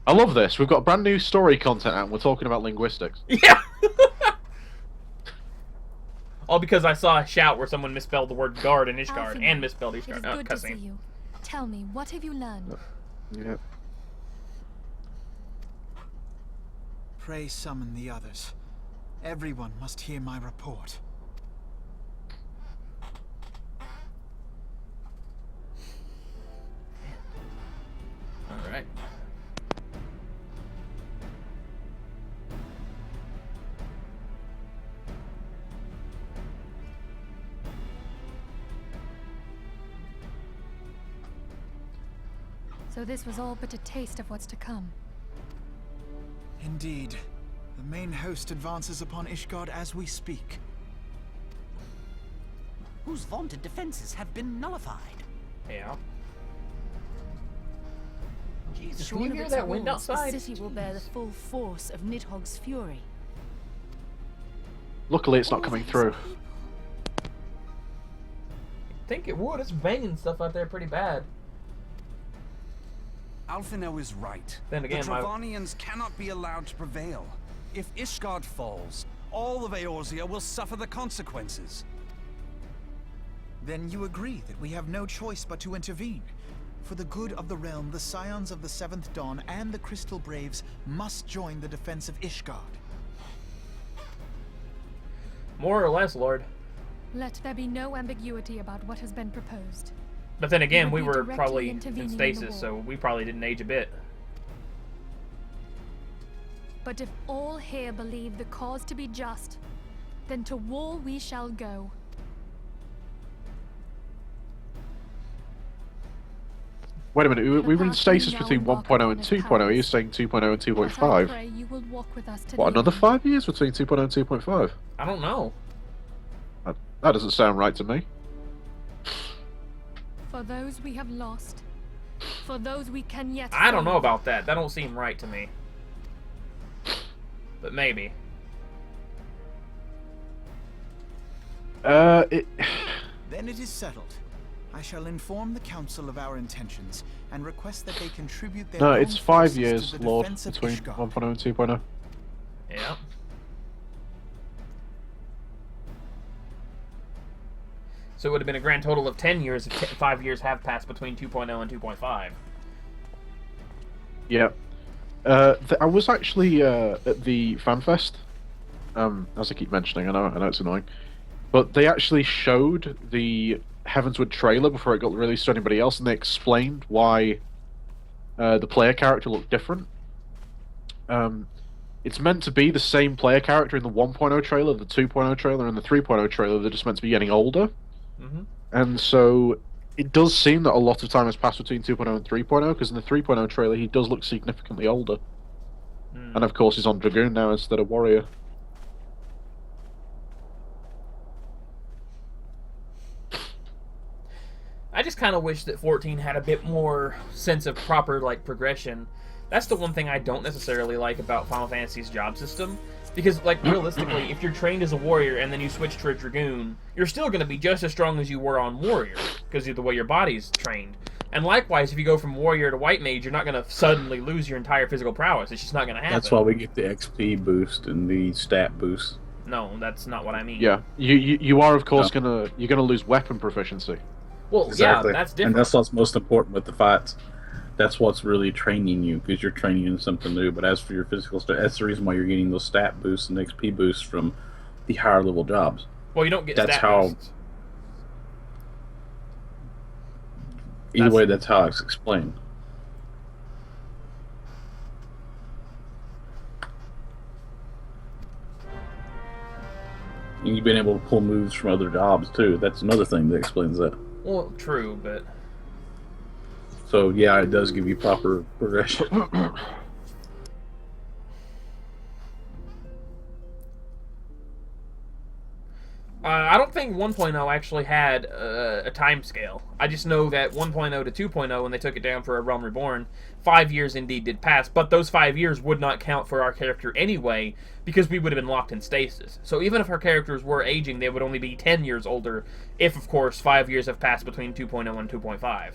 I love this. We've got brand new story content out and we're talking about linguistics. Yeah! All because I saw a shout where someone misspelled the word guard in Ishgard Alfin, and misspelled It is Ishgard. Oh, good to see cussing. you. Tell me, what have you learned? Yeah. Pray summon the others. Everyone must hear my report. Alright. So this was all but a taste of what's to come. Indeed. The main host advances upon Ishgard as we speak. Whose vaunted defenses have been nullified. Yeah. Jesus, Sure can you of hear its that wind walls, the outside? city will bear the full force of Nidhogg's fury. Luckily, it's not coming through. I think it would. It's banging stuff out there pretty bad. Alphinaud is right. Then again, the Travanians cannot be allowed to prevail. If Ishgard falls, all of Eorzea will suffer the consequences. Then you agree that we have no choice but to intervene. For the good of the realm, the Scions of the Seventh Dawn and the Crystal Braves must join the defense of Ishgard. More or less, Lord. Let there be no ambiguity about what has been proposed. But then again, we would be were directly probably intervening in in the stasis, war. so we probably didn't age a bit. But if all here believe the cause to be just, then to war we shall go. Wait a minute, we were in Perhaps stasis now between embark 1.0 and upon this 2.0. Are you palace. saying 2.0 and But I 2.5? pray you will walk with us to What, the another end. 5 years between 2.0 and 2.5? I don't know. That doesn't sound right to me. For those we have lost. For those we can yet I don't know find. about that. That don't seem right to me. But maybe. Then it is settled. I shall inform the council of our intentions and request that they contribute their No, own it's 5 forces years, to the Lord, defense of between Ishgard. 1.0 and 2.0. Yeah. So it would have been a grand total of 10 years if 5 years have passed between 2.0 and 2.5. Yeah. I was actually at the FanFest, as I keep mentioning, I know it's annoying, but they actually showed the Heavensward trailer before it got released to anybody else, and they explained why the player character looked different. It's meant to be the same player character in the 1.0 trailer, the 2.0 trailer, and the 3.0 trailer. They're just meant to be getting older. Mm-hmm. And so it does seem that a lot of time has passed between 2.0 and 3.0, because in the 3.0 trailer he does look significantly older. Mm. And of course he's on Dragoon now instead of Warrior. I just kind of wish that 14 had a bit more sense of proper, like, progression. That's the one thing I don't necessarily like about Final Fantasy's job system. Because, like, realistically, if you're trained as a warrior and then you switch to a dragoon, you're still going to be just as strong as you were on warrior, because of the way your body's trained. And likewise, if you go from warrior to white mage, you're not going to suddenly lose your entire physical prowess. It's just not going to happen. That's why we get the XP boost and the stat boost. No, that's not what I mean. Yeah, you are of course No. you're gonna lose weapon proficiency. Well, Exactly. yeah, that's different. And that's what's most important with the fights. That's what's really training you, because you're training in something new. But as for your physical stat, that's the reason why you're getting those stat boosts and XP boosts from the higher level jobs. Well, you don't get That's stat how- boosts. Either That's- way, that's how it's explained. And you've been able to pull moves from other jobs too. That's another thing that explains that. Well, true, but So yeah, it does give you proper progression. I don't think 1.0 actually had a time scale. I just know that 1.0 to 2.0, when they took it down for A Realm Reborn, 5 years indeed did pass, but those 5 years would not count for our character anyway, because we would have been locked in stasis. So even if our characters were aging, they would only be 10 years older, if, of course, 5 years have passed between 2.0 and 2.5.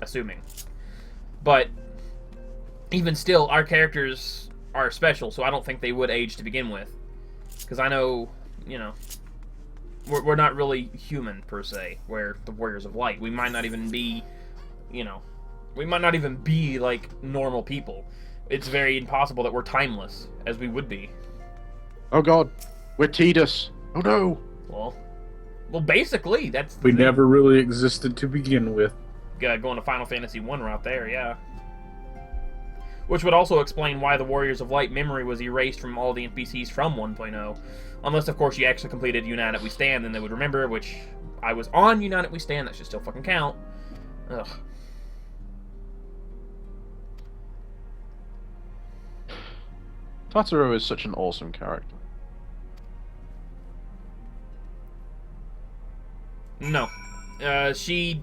Assuming. But, even still, our characters are special, so I don't think they would age to begin with. Because I know, you know... We're not really human, per se. We're the Warriors of Light. We might not even be, you know... We might not even be, like, normal people. It's very impossible that we're timeless, as we would be. Oh god, we're Tidus. Oh no. Well, basically, that's... We never really existed to begin with. Going to Final Fantasy 1 route there, yeah. Which would also explain why the Warriors of Light memory was erased from all the NPCs from 1.0. Unless, of course, you actually completed United We Stand, then they would remember, which I was on United We Stand, that should still fucking count. Ugh. Tataru is such an awesome character. No. She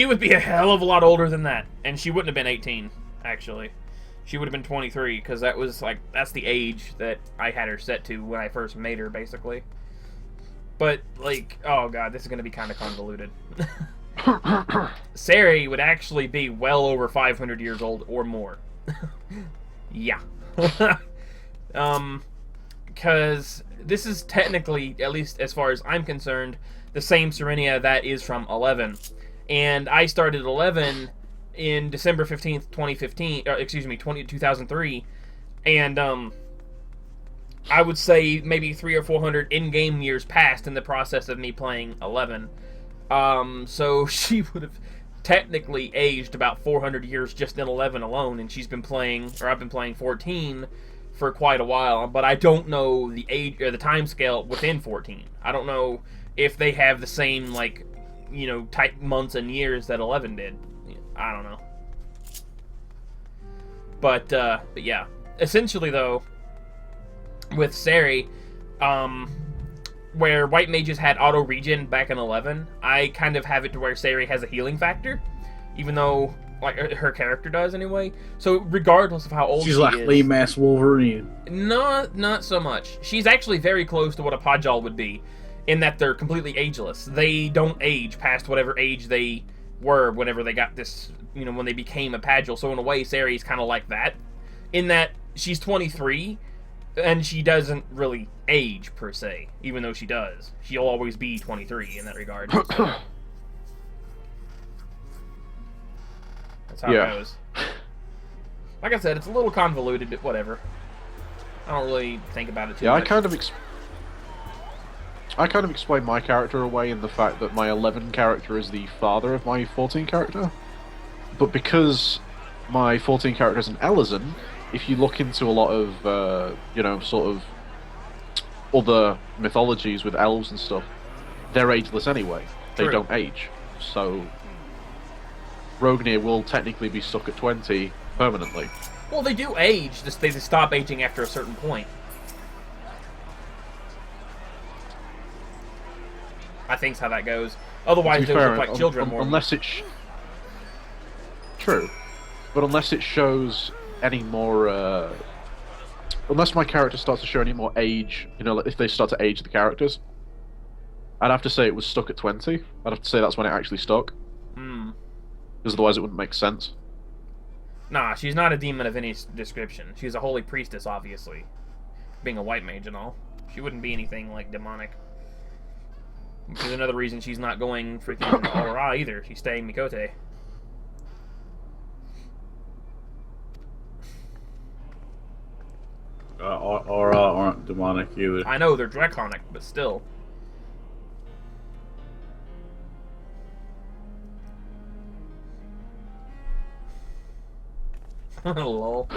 would be a hell of a lot older than that. And she wouldn't have been 18, actually. She would have been 23, because that was, like, that's the age that I had her set to when I first made her, basically. But, like, oh god, this is going to be kind of convoluted. Sari would actually be well over 500 years old or more. Yeah. Because this is technically, at least as far as I'm concerned, the same Serenia that is from 11. And I started 11 in December 15th, 2015, 2003, and I would say maybe 300 or 400 in-game years passed in the process of me playing 11. So she would have technically aged about 400 years just in 11 alone, and she's been playing, or I've been playing 14 for quite a while, but I don't know the age or the time scale within 14. I don't know if they have the same, like, you know, type months and years that 11 did. I don't know. But yeah. Essentially, though, with Sari, where white mages had auto regen back in 11, I kind of have it to where Sari has a healing factor, even though like her character does anyway. So regardless of how old she's she like is, Lee Mass Wolverine. not so much. She's actually very close to what a Podjal would be, in that they're completely ageless. They don't age past whatever age they were whenever they got this, you know, when they became a Padgel. So in a way, Sari's kind of like that, in that she's 23, and she doesn't really age, per se, even though she does. She'll always be 23 in that regard. So. That's how it goes. Like I said, it's a little convoluted, but whatever. I don't really think about it too much. I kind of explain my character away in the fact that my 11 character is the father of my 14 character. But because my 14 character is an Elezen, if you look into a lot of, you know, sort of other mythologies with elves and stuff, they're ageless anyway. They True. don't age. So Rognir will technically be stuck at 20 permanently. Well, they do age, just they stop aging after a certain point. I think's how that goes. Otherwise, they would look like children more. Unless it's true, but unless it shows any more, unless my character starts to show any more age, you know, if they start to age the characters, I'd have to say it was stuck at 20. I'd have to say that's when it actually stuck. Hmm. Because otherwise, it wouldn't make sense. Nah, she's not a demon of any description. She's a holy priestess, obviously, being a white mage and all. She wouldn't be anything like demonic. Which is another reason she's not going freaking Aura either. She's staying Mikote. Aura aren't demonic either. I know, they're draconic, but still. Lol.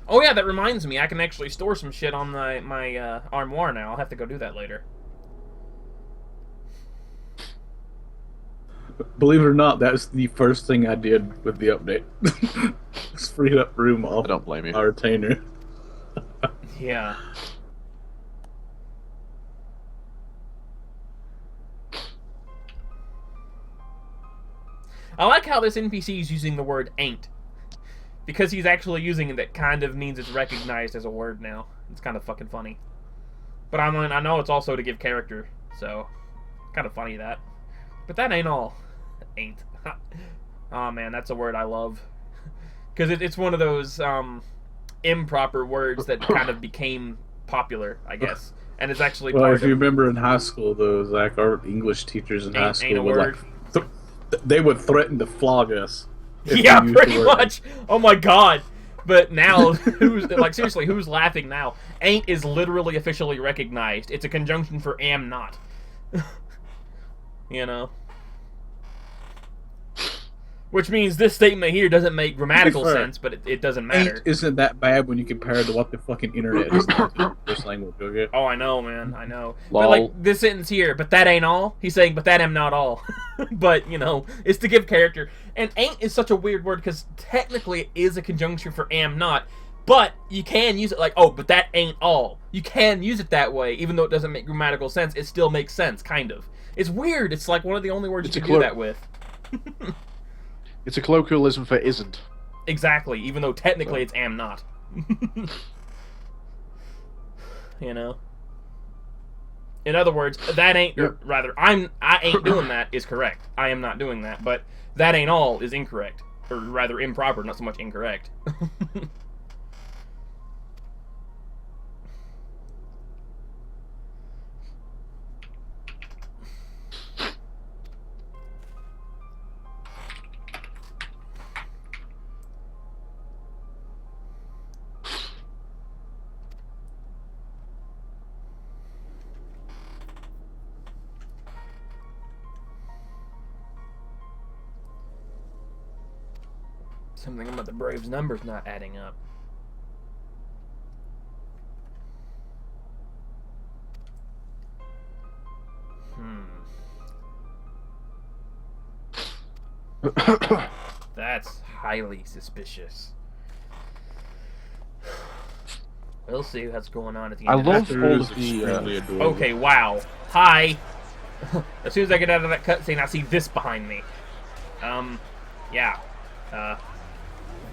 Oh yeah, that reminds me, I can actually store some shit on my armoire now. I'll have to go do that later. Believe it or not, that's the first thing I did with the update. Just freed up room off I don't blame you. our retainer. Yeah. I like how this NPC is using the word ain't. Because he's actually using it, that kind of means it's recognized as a word now. It's kind of fucking funny. But I mean, I know it's also to give character, so kind of funny that. But that ain't all. Ain't. Oh man, that's a word I love. Because it's one of those improper words that kind of became popular, I guess. And it's actually Well, part if you remember in high school, those like our English teachers in high Ain't school a would word. like they would threaten to flog us. if we Yeah, used pretty the word much. Oh my god. But now, who's like seriously, who's laughing now? Ain't is literally officially recognized. It's a conjunction for am not. You know. Which means this statement here doesn't make grammatical fair, sense, but it doesn't matter. Ain't isn't that bad when you compare it to what the fucking internet is like in English language, okay? Oh, I know, man. I know. Lol. But like this sentence here, but that ain't all. He's saying, but that am not all. But you know, it's to give character. And ain't is such a weird word because technically it is a conjunction for am not. But you can use it like, oh, but that ain't all. You can use it that way, even though it doesn't make grammatical sense. It still makes sense, kind of. It's weird. It's like one of the only words It's you a can do that with. It's a colloquialism for isn't. Exactly, even though technically it's am not. You know? In other words, that ain't, or rather, I ain't doing that is correct. I am not doing that, but that ain't all is incorrect. Or rather improper, not so much incorrect. Something about the Braves' numbers not adding up. That's highly suspicious. We'll see what's going on at the I end of love that. all Is of the. extremely adorable. Okay, wow. Hi. As soon as I get out of that cutscene, I see this behind me. Yeah.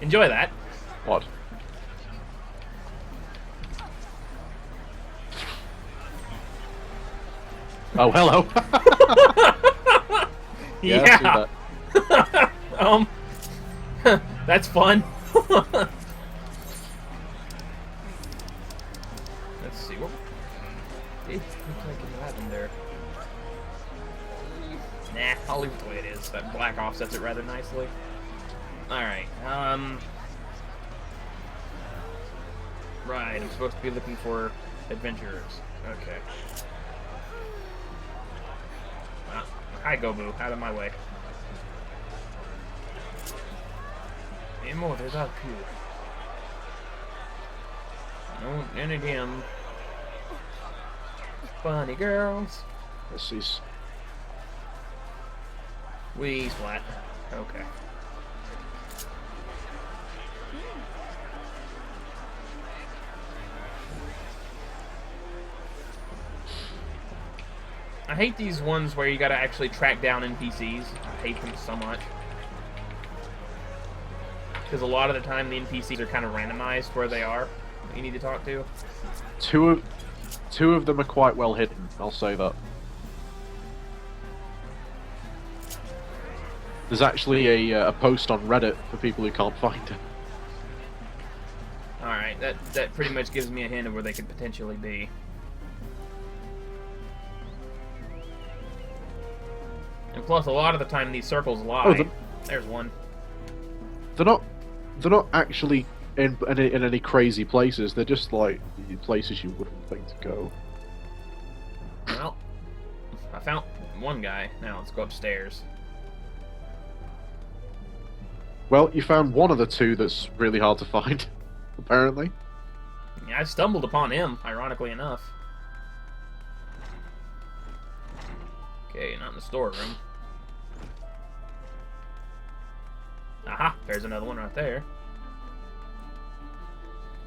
Enjoy that. What? Oh, hello. Yeah. I That's fun. Let's see. What? It looks like lavender. Nah, I'll leave it the way it is. That black offsets it rather nicely. Alright, right, I'm supposed to be looking for adventurers. Okay. Hi, Gobu. Out of my way. Immortals are cool. No, none of them. Funny girls. This is. We splat. Okay. I hate these ones where you gotta actually track down NPCs. I hate them so much. Because a lot of the time the NPCs are kind of randomized where they are that you need to talk to. Two of them are quite well hidden, I'll say that. There's actually a post on Reddit for people who can't find it. Alright, that pretty much gives me a hint of where they could potentially be. And plus, a lot of the time these circles lie. Oh, There's one. They're not actually in any crazy places. They're just like places you wouldn't think to go. Well, I found one guy. Now let's go upstairs. Well, you found one of the two that's really hard to find, apparently. Yeah, I stumbled upon him, ironically enough. Okay, not in the storeroom. Aha, there's another one right there.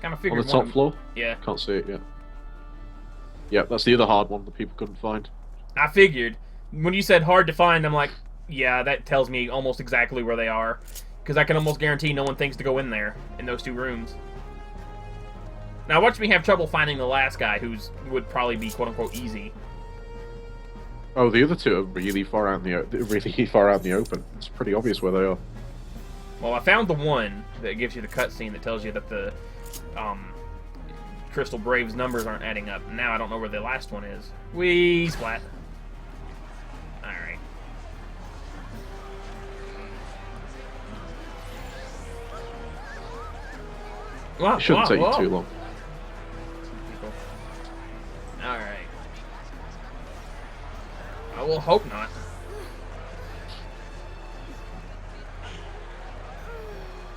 Kind of On figured the top one- floor? Yeah, Can't see it yet. Yep, that's the other hard one that people couldn't find. I figured. When you said hard to find, I'm like, yeah, that tells me almost exactly where they are. Because I can almost guarantee no one thinks to go in there, in those two rooms. Now watch me have trouble finding the last guy, who's would probably be quote-unquote easy. Oh, the other two are really far out in the open. It's pretty obvious where they are. Well, I found the one that gives you the cutscene that tells you that the Crystal Braves numbers aren't adding up. Now I don't know where the last one is. Wee splat. Alright. Wow, It shouldn't take wow. you too long. Alright. I will hope not.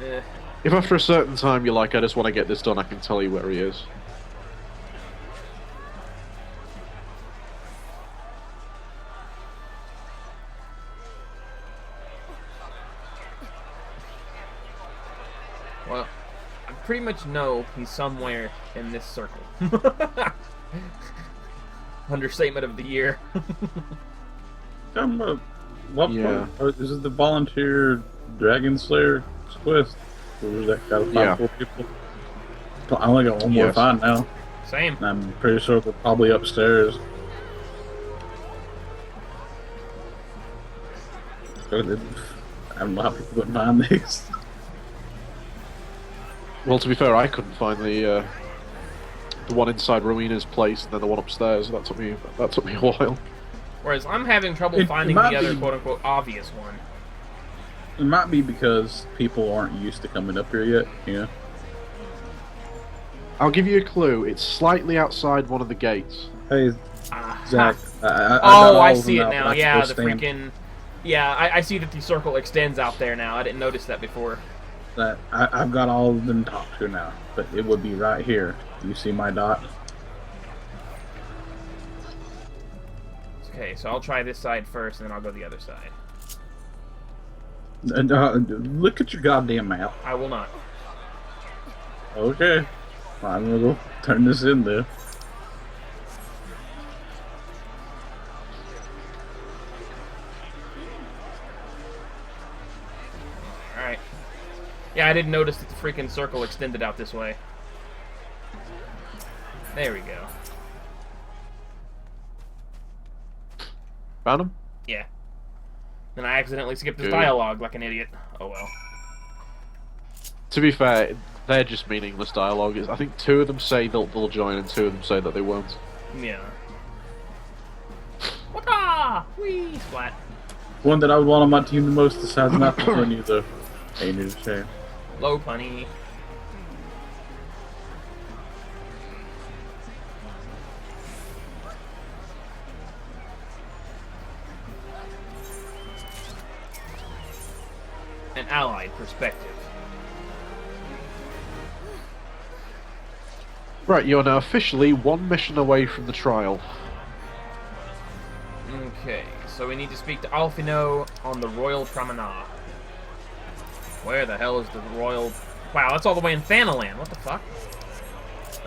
Eh. If after a certain time you're like, I just want to get this done, I can tell you where he is. Well, I pretty much know he's somewhere in this circle. Understatement of the year. What Yeah. is it? The volunteer Dragon Slayer quest? Or was that got to find Yeah. 4 people? I only got one more to Yes. find now. Same. And I'm pretty sure they're probably upstairs. I don't know how people can find these. Well, to be fair, I couldn't find the one inside Rowena's place, and then the one upstairs. That took me a while. Whereas I'm having trouble It finding might the other be- quote-unquote obvious one. It might be because people aren't used to coming up here yet, you know? I'll give you a clue. It's slightly outside one of the gates. Hey, Ah, Zach. ha. I got Oh, all I of them see it out, now. but I Yeah, the still stand. freaking... Yeah, I see that the circle extends out there now. I didn't notice that before. I've got all of them talked to now, but it would be right here. You see my dot? Okay, so I'll try this side first, and then I'll go the other side. Look at your goddamn map. I will not. Okay. I'm gonna go turn this in there. Alright. Yeah, I didn't notice that the freaking circle extended out this way. There we go. Found him? Yeah. Then I accidentally skipped his Good. dialogue like an idiot. Oh well. To be fair, they're just meaningless dialogue. I think 2 of them say they'll join, and 2 of them say that they won't. Yeah. Waka! Whee! Splat. One that I would want on my team the most decides not to join you, though. Ain't it a shame? Low punny. An allied perspective. Right, you're now officially 1 mission away from the trial. Okay, so we need to speak to Alfino on the Royal Promenade. Where the hell is the Royal... Wow, that's all the way in Thanalan. What the fuck?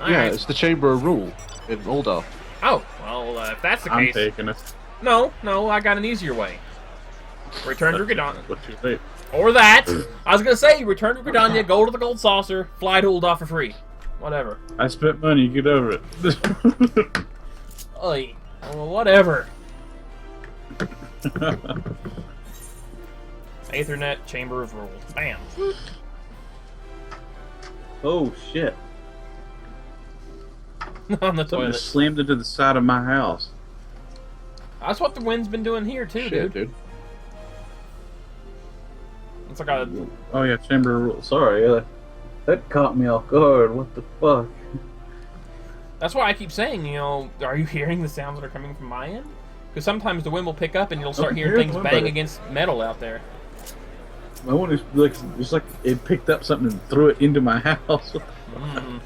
All Yeah, right. it's the Chamber of Rule in Uldar. Oh, well, if that's the I'm case... taking it. No, I got an easier way. Return to Gridania. What's your fate? Or that. I was gonna say, return to Gridania, go to the Gold Saucer, fly to Uldar for free. Whatever. I spent money, get over it. Oy. Well, whatever. Aethernet, Chamber of Rule. Bam. Oh shit. On the Something toilet. just slammed into the side of my house. That's what the wind's been doing here, too, Shit, dude. It's like a... Oh yeah, Chamber of Rule. Sorry, that caught me off guard. What the fuck? That's why I keep saying, you know, are you hearing the sounds that are coming from my end? Because sometimes the wind will pick up and you'll start hearing things bang against metal out there. My one is like, it's like it picked up something and threw it into my house. Mm.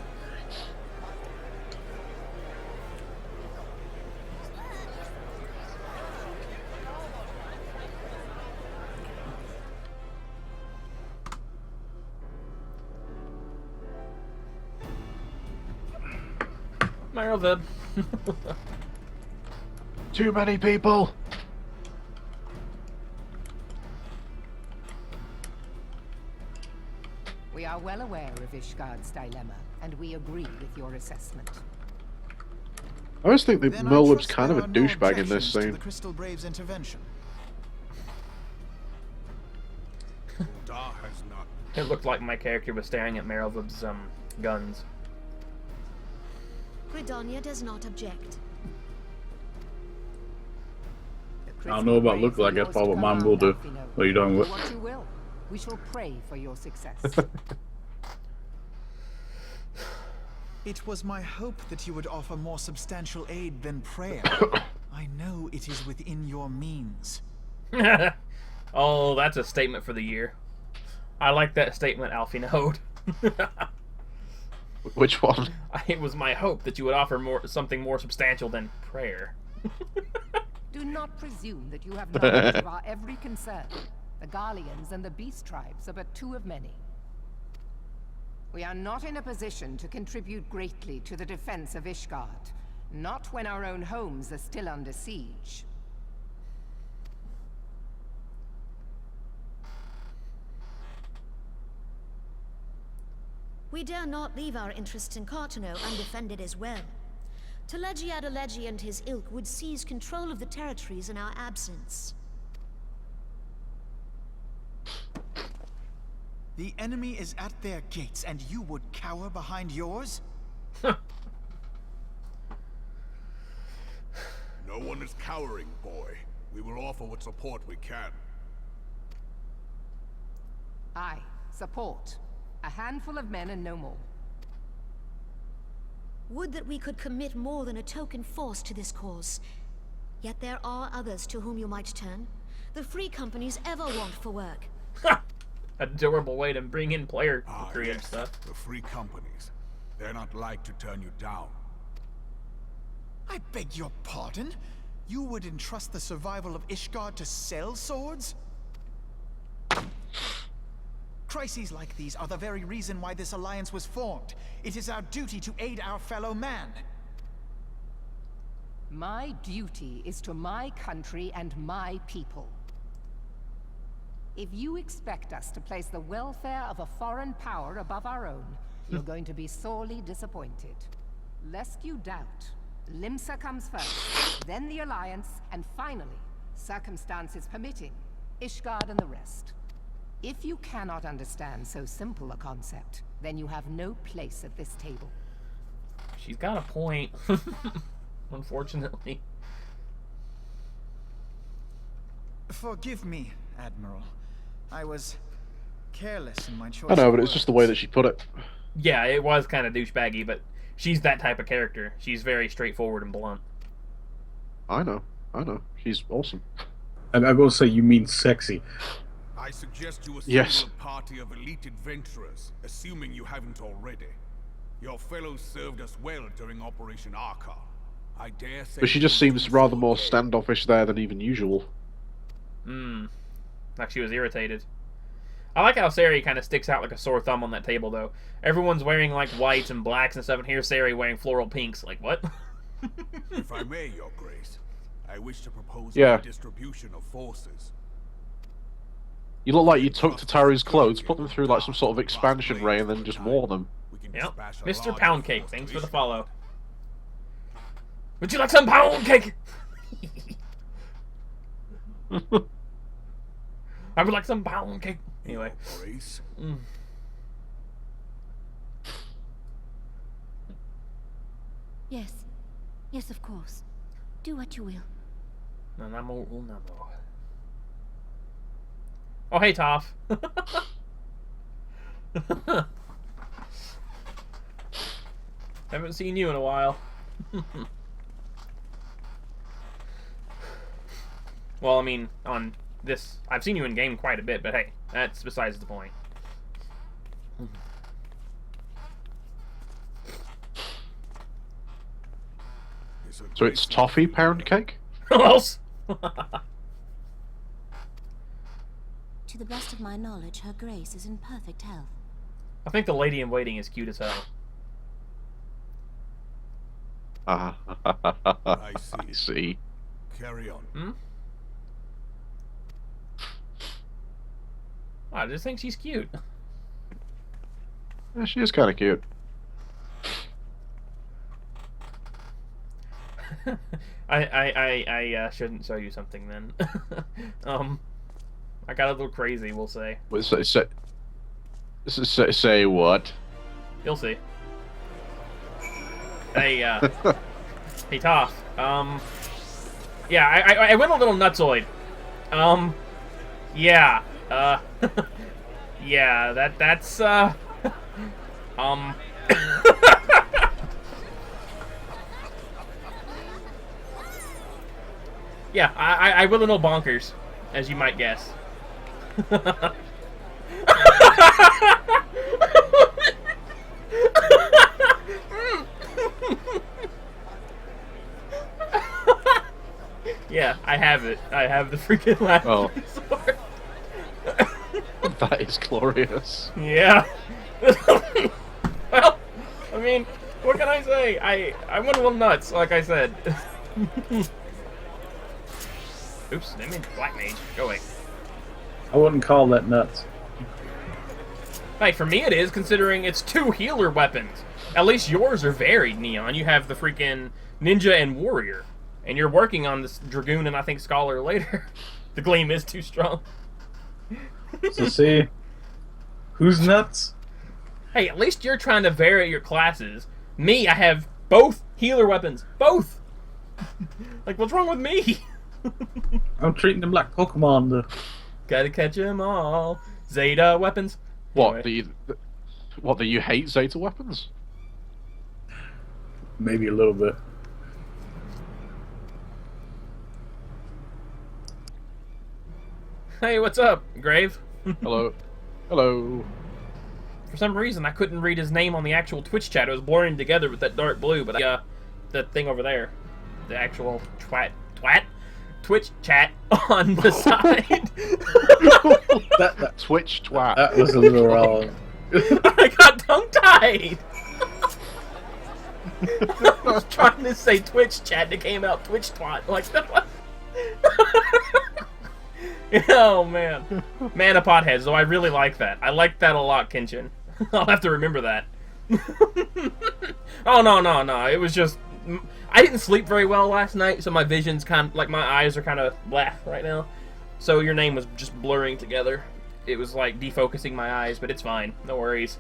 Marvel. Too many people! We are well aware of Ishgard's dilemma, and we agree with your assessment. I always think that Then I Merlip's trust kind of there a are no douchebag in this objections to scene. the Crystal Braves' intervention. It looked like my character was staring at Merylv's guns. Gridania does not object. The I don't know about Crystal look like Braves that's are probably yours what to mine will do. command, Alfino. What are you doing Do with? what you will. We shall pray for your success. It was my hope that you would offer more substantial aid than prayer. I know it is within your means. Oh, that's a statement for the year. I like that statement, Alfino. Which one? It was my hope that you would offer something more substantial than prayer. Do not presume that you have knowledge of our every concern. The Garleans and the Beast Tribes are but 2 of many. We are not in a position to contribute greatly to the defense of Ishgard. Not when our own homes are still under siege. We dare not leave our interests in Cartano undefended as well. Telegi Adalegi and his ilk would seize control of the territories in our absence. The enemy is at their gates, and you would cower behind yours? No one is cowering, boy. We will offer what support we can. Aye, support. A handful of men and no more. Would that we could commit more than a token force to this cause. Yet there are others to whom you might turn. The free companies ever want for work. Adorable way to bring in player Ah, creative yes, stuff. the free companies. They're not like to turn you down. I beg your pardon? You would entrust the survival of Ishgard to sell swords? Crises like these are the very reason why this alliance was formed. It is our duty to aid our fellow man. My duty is to my country and my people. If you expect us to place the welfare of a foreign power above our own, you're going to be sorely disappointed. Lest you doubt, Limsa comes first, then the Alliance, and finally, circumstances permitting, Ishgard and the rest. If you cannot understand so simple a concept, then you have no place at this table. She's got a point. Unfortunately. Forgive me, Admiral. I was careless in my choice. I know, of but it's just the way that she put it. Yeah, it was kind of douchebaggy, but she's that type of character. She's very straightforward and blunt. I know. She's awesome. And I will say, you mean sexy. I suggest you assemble Yes. a party of elite adventurers, assuming you haven't already. Your fellows served us well during Operation Arcar. I dare say. But she just seems rather more standoffish there than even usual. Like she was irritated. I like how Sari kind of sticks out like a sore thumb on that table, though. Everyone's wearing, like, whites and blacks and stuff, and here's Sari wearing floral pinks. Like, what? If I may, Your Grace, I wish to propose Yeah. a distribution of forces. You look like you took Tataru's clothes, put them through like some sort of expansion ray, and then just wore them. Yep. Mr. Pound Cake, thanks for the follow. Would you like some pound cake? I would like some pound cake. Anyway. Yes. Yes, of course. Do what you will. Nanamo. Oh, hey, Toph. Haven't seen you in a while. Well, I mean, on this, I've seen you in game quite a bit, but hey, that's besides the point. So it's toffee pound cake? Who else? To the best of my knowledge, Her Grace is in perfect health. I think the lady in waiting is cute as hell. I see. Carry on. I just think she's cute. Yeah, she is kind of cute. I shouldn't show you something then. I got a little crazy, we'll say. Wait, say what? You'll see. Hey, hey, Toph. Yeah, I went a little nutsoid. Yeah, yeah, that's, yeah, I went a little bonkers, as you might guess. Yeah, I have it. I have the freaking last sword. That is glorious. Yeah. Well, I mean, what can I say? I went a little nuts, like I said. Oops, I mean Black Mage. Go away. I wouldn't call that nuts. Hey, for me it is, considering it's 2 healer weapons. At least yours are varied, Neon. You have the freaking Ninja and Warrior. And you're working on this Dragoon and I think Scholar later. The Gleam is too strong. So see, who's nuts? Hey, at least you're trying to vary your classes. Me, I have both healer weapons. Both! Like, what's wrong with me? I'm treating them like Pokemon, though. Gotta catch them all. Zeta weapons. What, Anyway. do you hate Zeta weapons? Maybe a little bit. Hey, what's up, Grave? Hello. Hello. For some reason, I couldn't read his name on the actual Twitch chat. It was blurring together with that dark blue, but that thing over there, the actual twat, Twitch chat on the side. Twitch twat. That was a little wrong. I got tongue-tied. I was trying to say Twitch chat and it came out Twitch twat. Like, oh, man. Man of potheads, though I really like that. I like that a lot, Kenshin. I'll have to remember that. Oh, no. It was just... I didn't sleep very well last night, so my vision's kind of... Like, my eyes are kind of black right now. So your name was just blurring together. It was, like, defocusing my eyes, but it's fine. No worries.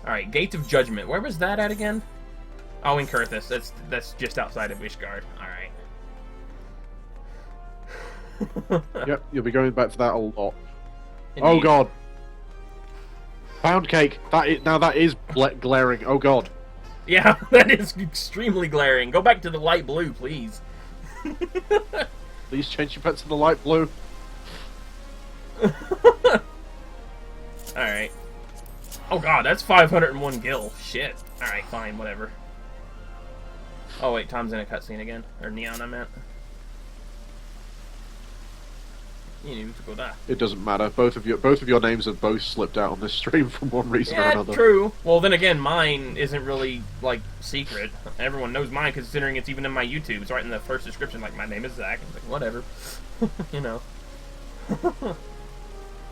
Alright, Gates of Judgment. Where was that at again? Oh, in Kurthus. That's just outside of Ishgard. Alright. Yep, you'll be going back to that a lot. Indeed. Oh god. Pound cake. That is glaring. Oh god. Yeah, that is extremely glaring. Go back to the light blue, please. Please change your pet to the light blue. Alright. Oh god, that's 501 gil. Shit. Alright, fine, whatever. Oh wait, Tom's in a cutscene again. Or Neon, I meant. You need to go die. It doesn't matter. Both of your names have both slipped out on this stream for one reason or another. True. Well, then again, mine isn't really, like, secret. Everyone knows mine, considering it's even in my YouTube. It's right in the first description, like, my name is Zach. It's like, whatever. You know.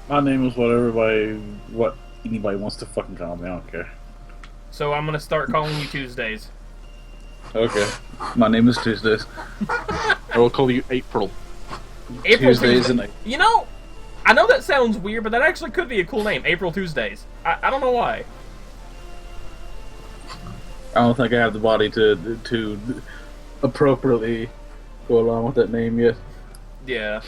My name is what anybody wants to fucking call me. I don't care. So I'm gonna start calling you Tuesdays. Okay. My name is Tuesdays. I will call you April. April Tuesdays and You know, I know that sounds weird, but that actually could be a cool name. April Tuesdays. I don't know why. I don't think I have the body to appropriately go along with that name yet. Yeah.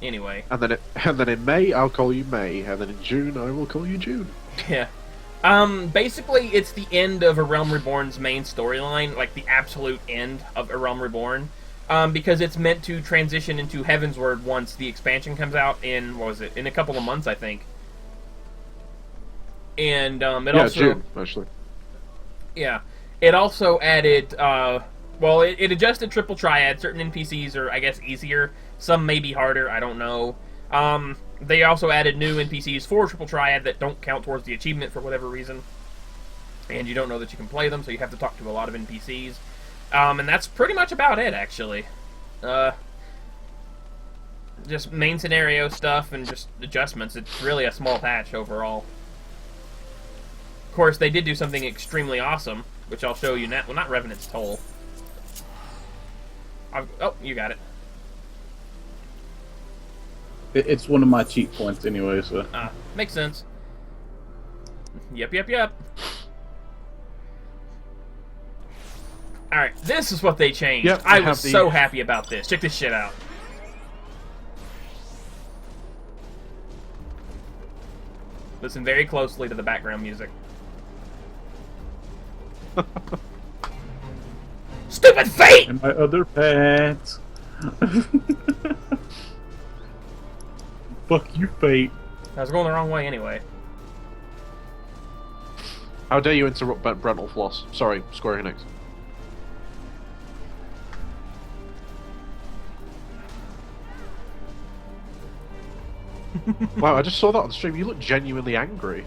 Anyway. And then in May I'll call you May, and then in June I will call you June. Yeah. Basically, it's the end of A Realm Reborn's main storyline, like the absolute end of A Realm Reborn, because it's meant to transition into Heavensward once the expansion comes out in, what was it, in a couple of months, I think. And, June, actually. Yeah. It also added, well, it adjusted Triple Triad. Certain NPCs are, I guess, easier. Some may be harder, I don't know. They also added new NPCs for Triple Triad that don't count towards the achievement for whatever reason. And you don't know that you can play them, so you have to talk to a lot of NPCs. And that's pretty much about it, actually. Just main scenario stuff and just adjustments. It's really a small patch overall. Of course, they did do something extremely awesome, which I'll show you now. Well, not Revenant's Toll. Oh, you got it. It's one of my cheat points anyway, so... Makes sense. Yep. Alright, this is what they changed. Yep, I was so happy about this. Check this shit out. Listen very closely to the background music. Stupid Fate! And my other pets. Fuck you, Fate. I was going the wrong way anyway. How dare you interrupt Brental Floss? Sorry, Square Enix. Wow, I just saw that on stream. You look genuinely angry.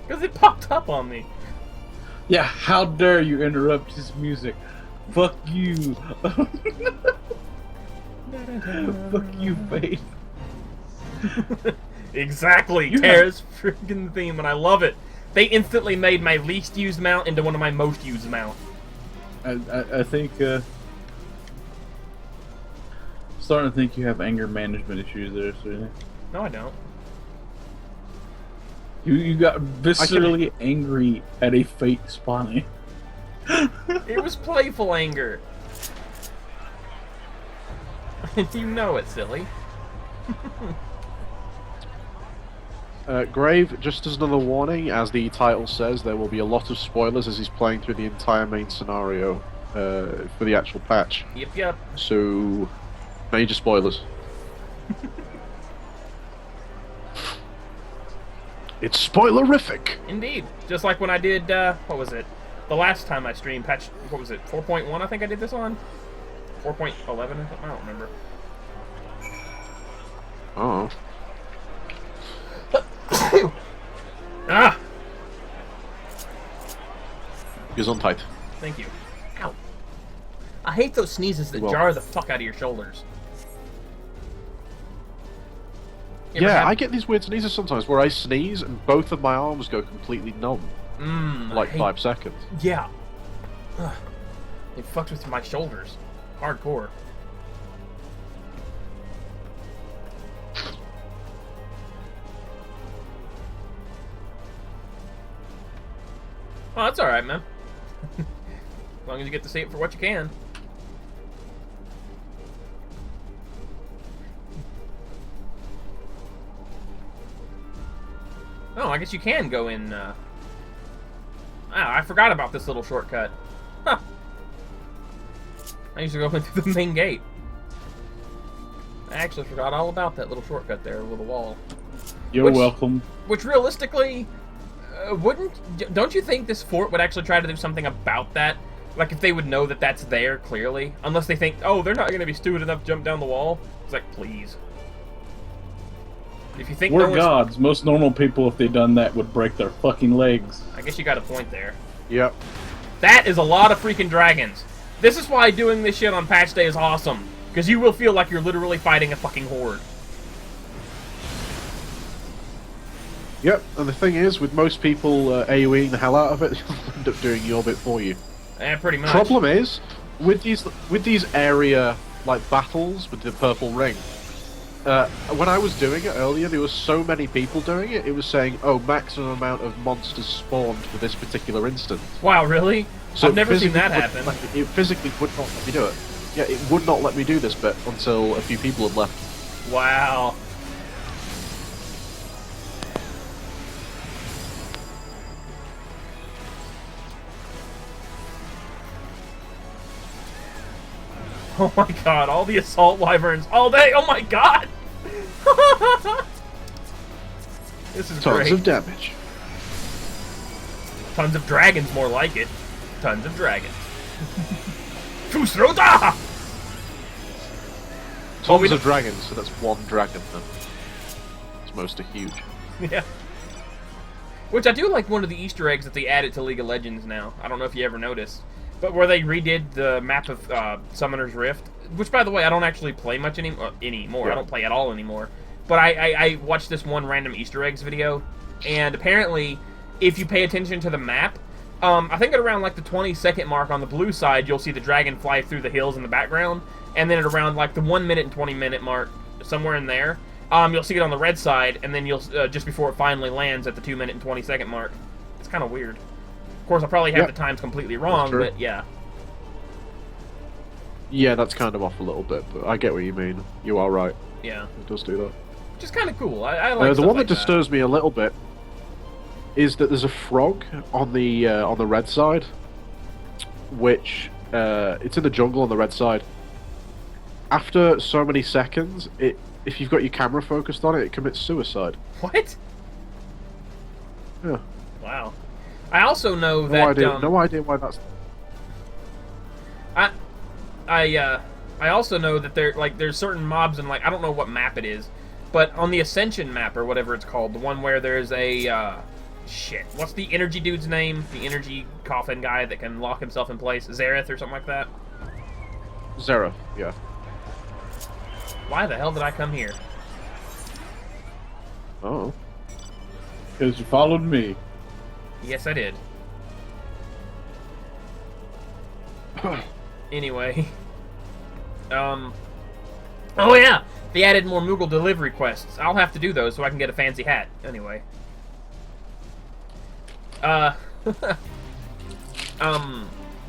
Because it popped up on me. Yeah, how dare you interrupt his music? Fuck you. Fuck you, Fate. Exactly, Terra's freaking theme, and I love it. They instantly made my least used mount into one of my most used mount. I think, starting to think you have anger management issues there, Serena. No, I don't. You got viscerally angry at a Fate spawning. It was playful anger. You know it, silly. Grave, just as another warning, as the title says, there will be a lot of spoilers as he's playing through the entire main scenario for the actual patch. Yep. So, major spoilers. It's spoilerific! Indeed. Just like when I did, what was it? The last time I streamed, patch, what was it, 4.1 I think I did this on? 4.11 or something? I don't remember. Oh. Ah! Gesundheit. Thank you. Ow. I hate those sneezes that jar the fuck out of your shoulders. Yeah, I get these weird sneezes sometimes where I sneeze and both of my arms go completely numb. Like 5 seconds. Yeah. Ugh. It fucked with my shoulders. Hardcore. Oh, that's alright, man. As long as you get to see it for what you can. Oh, I guess you can go in, Oh, I forgot about this little shortcut. Huh. I used to go in through the main gate. I actually forgot all about that little shortcut there with the wall. You're welcome. Which realistically, don't you think this fort would actually try to do something about that? Like if they would know that that's there clearly, unless they think, oh, they're not going to be stupid enough to jump down the wall. It's like, please. If you think we're gods, most normal people, if they'd done that, would break their fucking legs. I guess you got a point there. Yep. That is a lot of freaking dragons. This is why doing this shit on patch day is awesome. Because you will feel like you're literally fighting a fucking horde. Yep, and the thing is, with most people AoEing the hell out of it, they'll end up doing your bit for you. Yeah, pretty much. Problem is, with these area like battles with the purple ring, when I was doing it earlier, there were so many people doing it. It was saying, "Oh, maximum amount of monsters spawned for this particular instance." Wow, really? So I've never seen that happen. It physically would not let me do it. Yeah, it would not let me do this bit until a few people had left. Wow. Oh my god, all the assault wyverns all day! Oh my god! This is great. Tons of damage. Tons of dragons, more like it. Tons of dragons. Fusrota! Tons of dragons, so that's one dragon then. It's most huge. Yeah. Which I do like one of the Easter eggs that they added to League of Legends now. I don't know if you ever noticed. But where they redid the map of Summoner's Rift, which, by the way, I don't actually play much anymore. Yeah. I don't play at all anymore. But I watched this one random Easter eggs video, and apparently, if you pay attention to the map, I think at around like the 20-second mark on the blue side, you'll see the dragon fly through the hills in the background, and then at around like the 1 minute and 20-minute mark, somewhere in there, you'll see it on the red side, and then you'll just before it finally lands at the 2 minute and 20-second mark. It's kind of weird. Of course, I probably have the times completely wrong, but yeah. Yeah, that's kind of off a little bit, but I get what you mean. You are right. Yeah. It does do that. Which is kind of cool. I like the one like that disturbs me a little bit is that there's a frog on the red side, which it's in the jungle on the red side. After so many seconds, if you've got your camera focused on it, it commits suicide. What? Yeah. Wow. I also know that no idea why that's. I also know that there's certain mobs, and like I don't know what map it is, but on the Ascension map or whatever it's called, the one where there's a shit. What's the energy dude's name? The energy coffin guy that can lock himself in place, Xerath or something like that. Xerath, yeah. Why the hell did I come here? Oh. Because you followed me. Yes, I did. Anyway. Oh yeah! They added more Moogle delivery quests. I'll have to do those so I can get a fancy hat. Anyway. But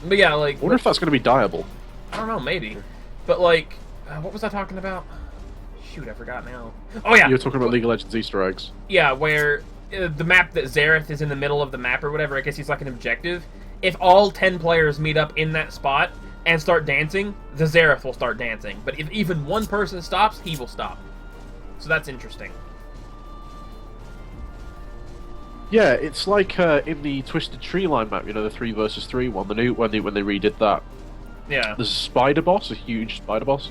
yeah, like... I wonder if that's going to be dieable. I don't know, maybe. But like, what was I talking about? Shoot, I forgot now. Oh yeah! You were talking about League of Legends Easter eggs. Yeah, where the map that Xerath is in the middle of the map or whatever, I guess he's like an objective. If all 10 players meet up in that spot and start dancing, the Xerath will start dancing. But if even one person stops, he will stop. So that's interesting. Yeah, it's like in the Twisted Tree Line map, you know, the 3 versus 3 one, the new when they redid that. Yeah. There's a spider boss, a huge spider boss.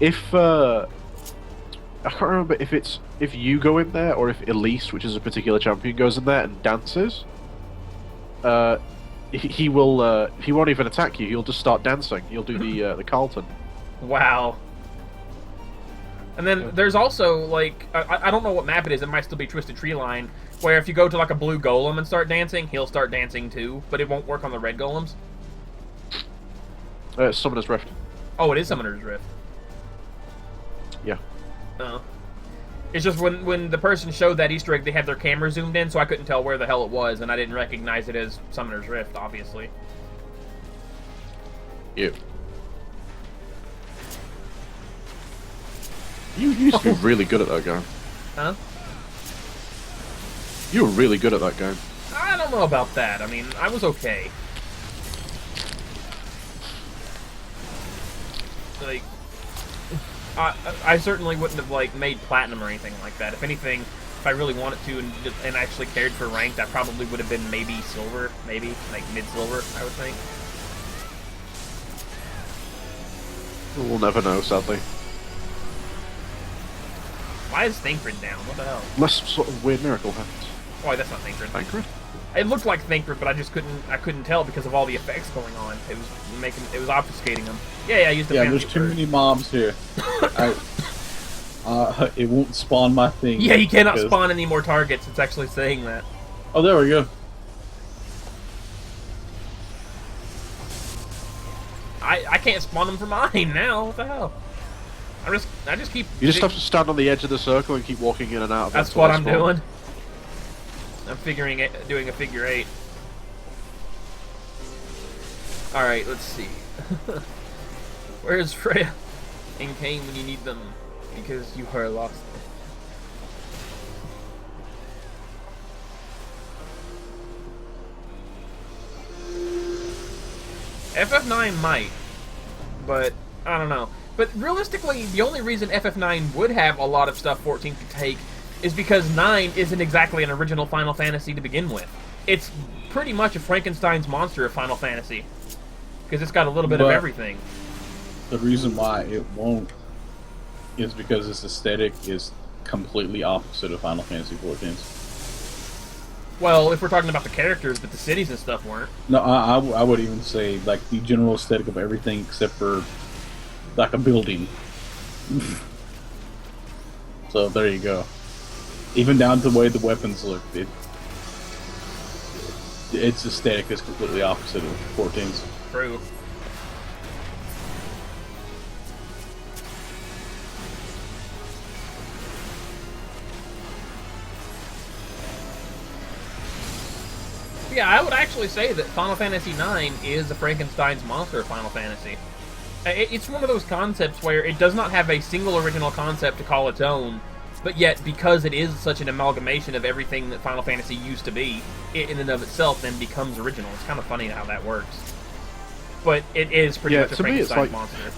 If I can't remember if you go in there or if Elise, which is a particular champion, goes in there and dances. He won't even attack you. He'll just start dancing. He'll do the Carlton. Wow. And then there's also, like, I don't know what map it is, it might still be Twisted Tree Line, where if you go to, like, a blue golem and start dancing, he'll start dancing too, but it won't work on the red golems. Summoner's Rift. Oh, it is Summoner's Rift. Yeah. Oh. It's just when the person showed that Easter egg, they had their camera zoomed in, so I couldn't tell where the hell it was, and I didn't recognize it as Summoner's Rift, obviously. You used to be really good at that game. Huh? You were really good at that game. I don't know about that. I mean, I was okay. Like, I certainly wouldn't have, like, made platinum or anything like that. If anything, if I really wanted to and actually cared for ranked, I probably would have been maybe silver, maybe, like mid-silver, I would think. We'll never know, sadly. Why is Thancred down? What the hell? Unless some sort of weird miracle happens. Oh, that's not Thancred. Thancred? It looked like Thancred, but I couldn't tell because of all the effects going on. It was obfuscating them. Yeah, I used the Yeah, there's too many mobs here. It won't spawn my thing. Yeah, you cannot spawn any more targets. It's actually saying that. Oh, there we go. I can't spawn them for mine now. What the hell? I just keep. You just have to stand on the edge of the circle and keep walking in and out. That's what I'm doing. I'm doing a figure 8. All right, let's see. Where's Freya and Kain when you need them? Because you are lost. FF9 might, but I don't know. But realistically, the only reason FF9 would have a lot of stuff 14 could take is because 9 isn't exactly an original Final Fantasy to begin with. It's pretty much a Frankenstein's monster of Final Fantasy. Because it's got a little bit of everything. The reason why it won't is because its aesthetic is completely opposite of Final Fantasy 14's. Well, if we're talking about the characters, but the cities and stuff weren't. No, I would even say, like, the general aesthetic of everything except for, like, a building. So, there you go. Even down to the way the weapons look, its aesthetic is completely opposite of 14's. True. Yeah, I would actually say that Final Fantasy IX is the Frankenstein's monster of Final Fantasy. It's one of those concepts where it does not have a single original concept to call its own, but yet, because it is such an amalgamation of everything that Final Fantasy used to be, it in and of itself then becomes original. It's kind of funny how that works. But it is pretty much a Frankenstein monster.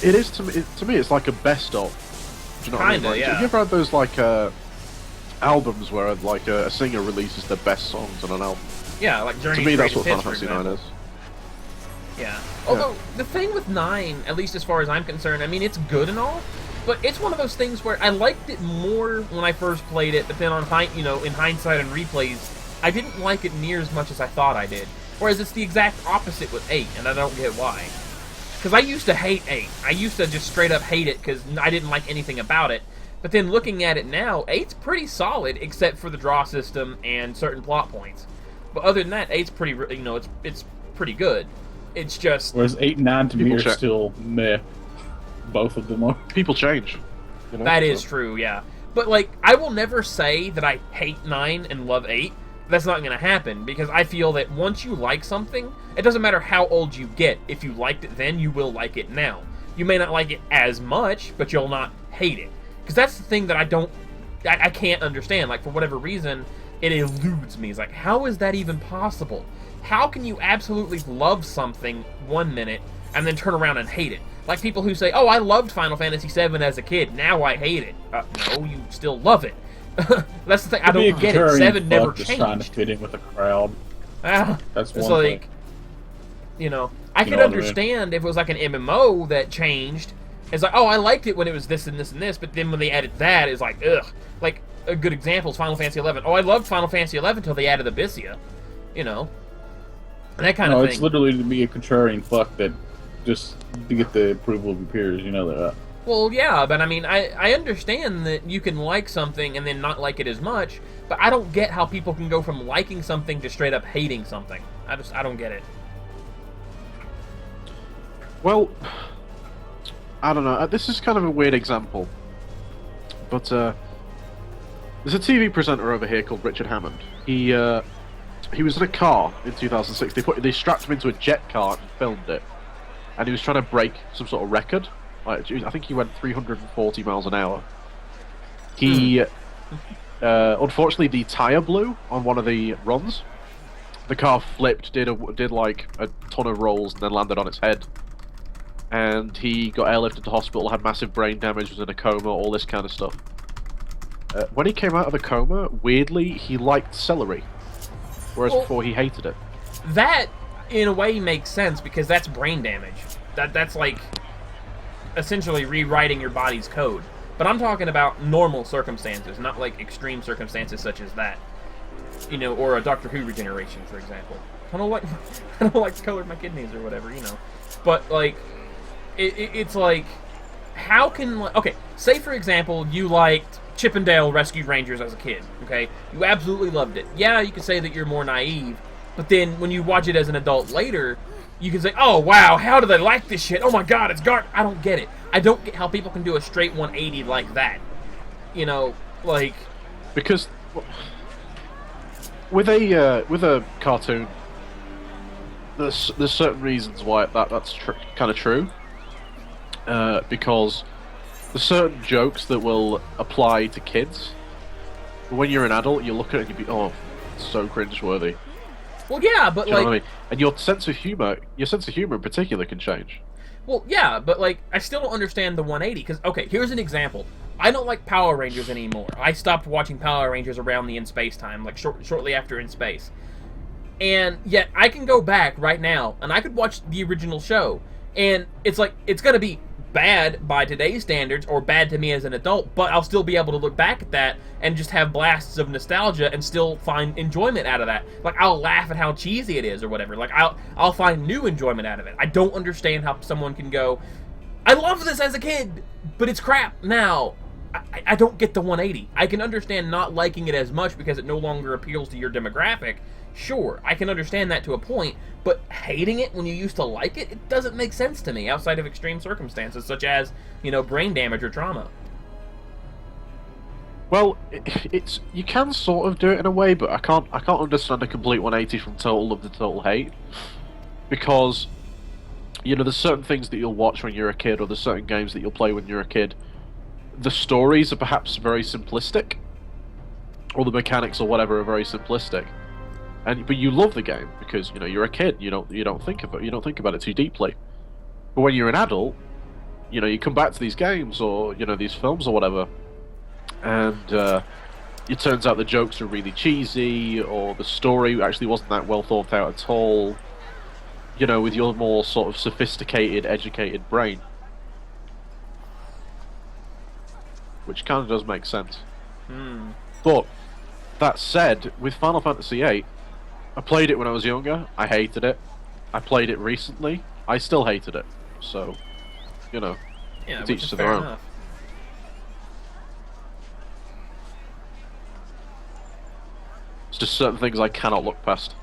It is, to me, it's like a best of. Do you know what I mean? Like, yeah. Have you ever had those, like, albums where, like, a singer releases their best songs on an album? Yeah, like Journey to me, that's Greatest what Hits, Final Fantasy 9 is. Yeah. Although, the thing with 9, at least as far as I'm concerned, I mean, it's good and all, but it's one of those things where I liked it more when I first played it, but then in hindsight and replays, I didn't like it near as much as I thought I did. Whereas it's the exact opposite with 8, and I don't get why. Because I used to hate 8. I used to just straight up hate it because I didn't like anything about it. But then looking at it now, 8's pretty solid, except for the draw system and certain plot points. But other than that, 8's pretty, it's pretty good. It's just... Whereas 8 and 9 to me are still meh. Both of them are. People change. You know, that is true, yeah. But, like, I will never say that I hate 9 and love 8. That's not going to happen, because I feel that once you like something, it doesn't matter how old you get. If you liked it then, you will like it now. You may not like it as much, but you'll not hate it. Because that's the thing that I can't understand. Like, for whatever reason, it eludes me. It's like, how is that even possible? How can you absolutely love something 1 minute and then turn around and hate it? Like people who say, oh, I loved Final Fantasy VII as a kid, now I hate it. No, you still love it. That's the thing. I To be don't a get it. contrarian 7 never fuck just trying to changed. fit in with the crowd. That's It's one like, thing. you know, I could know what I mean? understand if it was like an MMO that changed. It's like, oh, I liked it when it was this and this and this, but then when they added that, it's like, ugh. Like, a good example is Final Fantasy 11. Oh, I loved Final Fantasy 11 until they added Abyssia. You know? And that kind of thing. It's literally to be a contrarian fuck that just to get the approval of your peers, you know that. Well, yeah, but I mean, I understand that you can like something and then not like it as much, but I don't get how people can go from liking something to straight up hating something. I don't get it. Well, I don't know. This is kind of a weird example, but there's a TV presenter over here called Richard Hammond. He was in a car in 2006. They strapped him into a jet car and filmed it, and he was trying to break some sort of record. Like, I think he went 340 miles an hour. He unfortunately the tire blew on one of the runs. The car flipped, did like a ton of rolls, and then landed on its head. And he got airlifted to hospital, had massive brain damage, was in a coma, all this kind of stuff. When he came out of the coma, weirdly, he liked celery, whereas before he hated it. That, in a way, makes sense, because that's brain damage. That's like, essentially rewriting your body's code. But I'm talking about normal circumstances, not like extreme circumstances such as that. You know, or a Doctor Who regeneration, for example. I don't like the color of my kidneys or whatever, you know. But, like, it's like, how can, okay, say for example you liked Chip and Dale Rescue Rangers as a kid, okay? You absolutely loved it. Yeah, you could say that you're more naive, but then when you watch it as an adult later, you can say, oh wow, how do they like this shit? Oh my god, it's garbage. I don't get it. I don't get how people can do a straight 180 like that. You know, like... Because with a cartoon, there's certain reasons why that's kind of true. Because there's certain jokes that will apply to kids. But when you're an adult, you look at it and you be, oh, it's so cringeworthy. Well, yeah, but Do you know like... what I mean? And your sense of humor in particular can change. Well, yeah, but like, I still don't understand the 180, because, okay, here's an example. I don't like Power Rangers anymore. I stopped watching Power Rangers around the In Space time, like shortly after In Space. And yet, I can go back right now, and I could watch the original show, and it's like, it's gonna be bad by today's standards, or bad to me as an adult, but I'll still be able to look back at that and just have blasts of nostalgia and still find enjoyment out of that. Like, I'll laugh at how cheesy it is or whatever. Like, I'll find new enjoyment out of it. I don't understand how someone can go, I loved this as a kid, but it's crap now. I don't get the 180. I can understand not liking it as much because it no longer appeals to your demographic. Sure, I can understand that to a point, but hating it when you used to like it, it doesn't make sense to me outside of extreme circumstances such as, you know, brain damage or trauma. Well, it's you can sort of do it in a way, but I can't understand a complete 180 from total love to total hate, because, you know, there's certain things that you'll watch when you're a kid, or there's certain games that you'll play when you're a kid. The stories are perhaps very simplistic, or the mechanics or whatever are very simplistic. But you love the game because, you know, you're a kid. You don't think about it too deeply. But when you're an adult, you know, you come back to these games or, you know, these films or whatever, and it turns out the jokes are really cheesy, or the story actually wasn't that well thought out at all. You know, with your more sort of sophisticated, educated brain, which kind of does make sense. But that said, with Final Fantasy VIII, I played it when I was younger. I hated it. I played it recently. I still hated it. So, you know, yeah, it's each to their own. Enough. It's just certain things I cannot look past.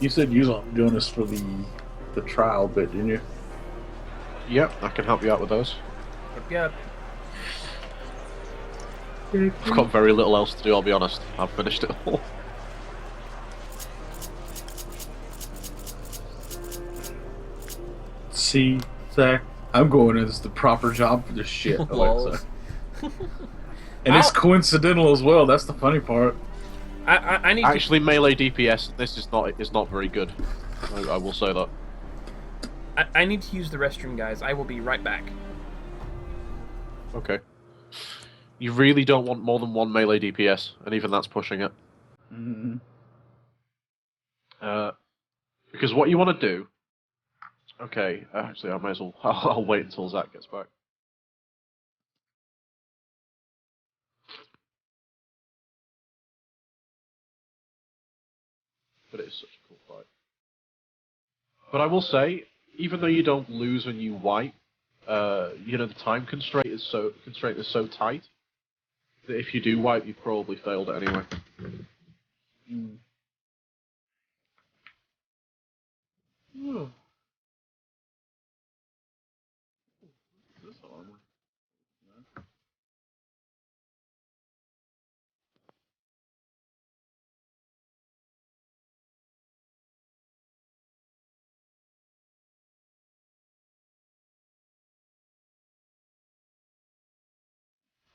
You said you was doing this for the trial bit, didn't you? Yep, I can help you out with those. Yep. I've got very little else to do, I'll be honest. I've finished it all. See, Zach, I'm going as the proper job for this shit, Alexa. And it's coincidental as well. That's the funny part. I need actually melee DPS. This is not very good. I will say that. I need to use the restroom, guys. I will be right back. Okay. You really don't want more than one melee DPS, and even that's pushing it. Mm-hmm. Because what you want to do... Okay, actually, I might as well... I'll wait until Zach gets back. But it is such a cool fight. But I will say, even though you don't lose when you wipe, you know, the time constraint is so tight that if you do wipe, you've probably failed it anyway. Mm. This armor.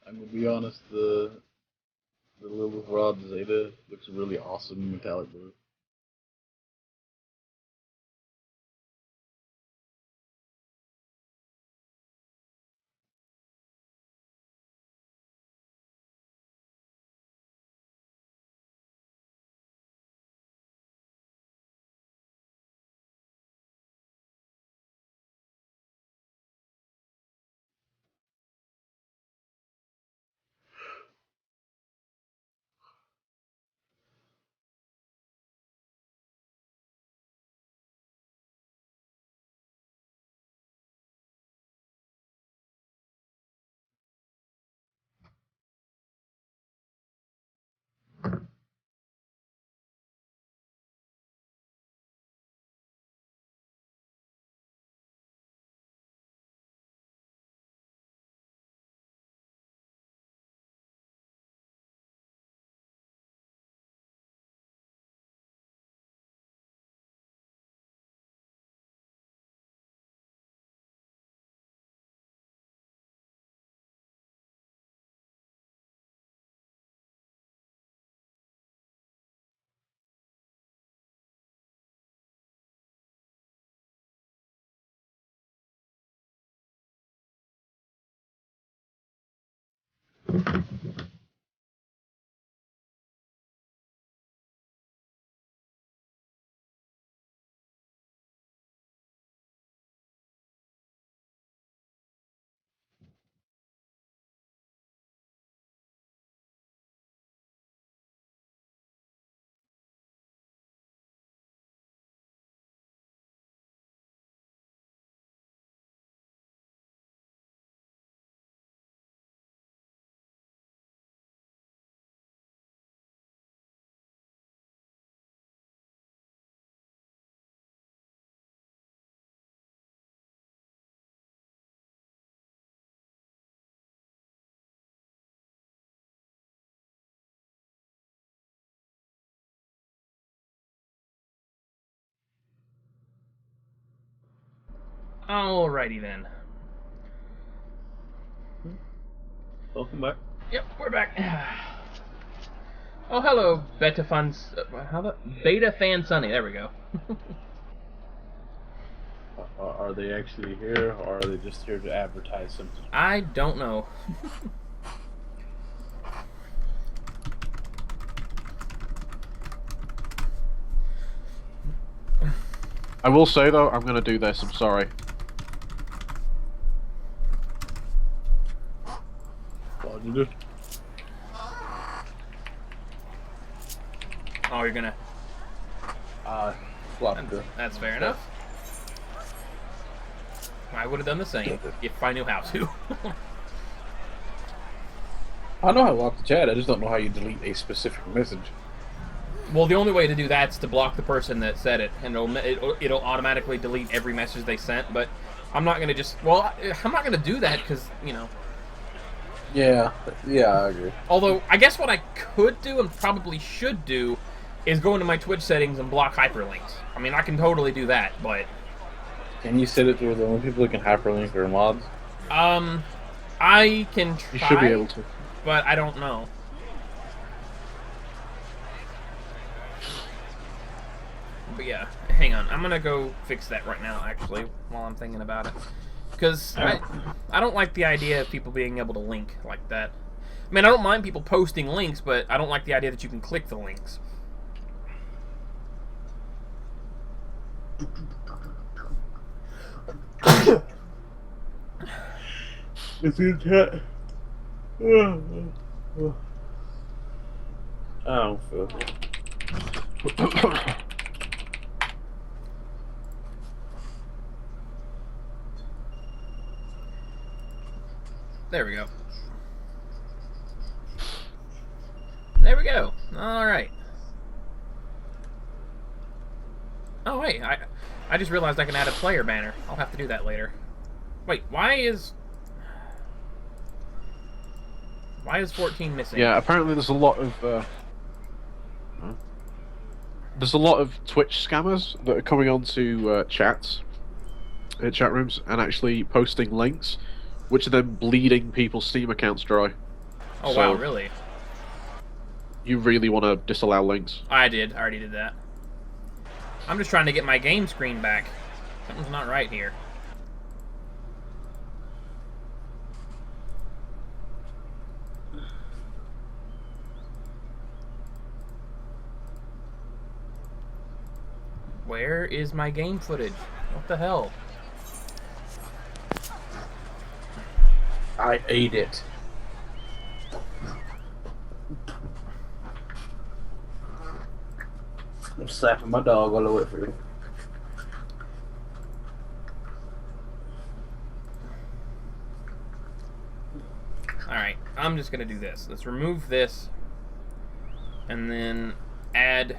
I'm gonna be honest, the Lilith Rod Zeta looks really awesome in metallic blue. Alrighty then. Welcome back. Yep, we're back. Oh, hello, Beta Fans. Beta Fan Sunny. There we go. Are they actually here, or are they just here to advertise something? I don't know. I will say though, I'm gonna do this. I'm sorry. What did you do? Oh, you're gonna. That's fair enough. I would have done the same if I knew how to. I know how to lock the chat. I just don't know how you delete a specific message. Well, the only way to do that is to block the person that said it, and it'll automatically delete every message they sent. But I'm not gonna just. Well, I'm not gonna do that because you know. Yeah, I agree. Although I guess what I could do and probably should do is go into my Twitch settings and block hyperlinks. I mean, I can totally do that, but Can you set it to where the only people who can hyperlink are mods? I can try. You should be able to. But I don't know. But yeah, hang on. I'm gonna go fix that right now, actually, while I'm thinking about it. Because I don't like the idea of people being able to link like that. I mean, I don't mind people posting links, but I don't like the idea that you can click the links. It's in chat. I don't feel it. There we go. There we go. Alright. Oh, wait. I just realized I can add a player banner. I'll have to do that later. Wait, why is 14 missing? Yeah, apparently there's a lot of Twitch scammers that are coming onto chat rooms and actually posting links, which are then bleeding people's Steam accounts dry. Oh, so wow, really? You really want to disallow links? I already did that. I'm just trying to get my game screen back. Something's not right here. Where is my game footage? What the hell? I ate it. I'm slapping my dog all the way through. Alright, I'm just gonna do this. Let's remove this and then add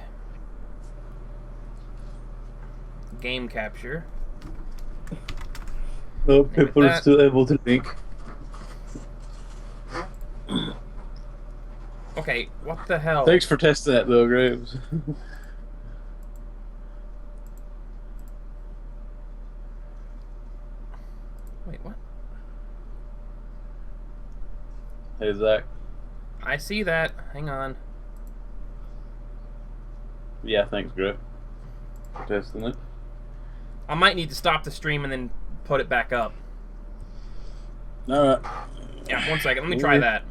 game capture. No, people are still able to link. Okay, what the hell? Thanks for testing that though, Graves. Wait, what? Hey, Zach. I see that. Hang on. Yeah, thanks, Griff. For testing it. I might need to stop the stream and then put it back up. Alright. Yeah, one second. Let me try that.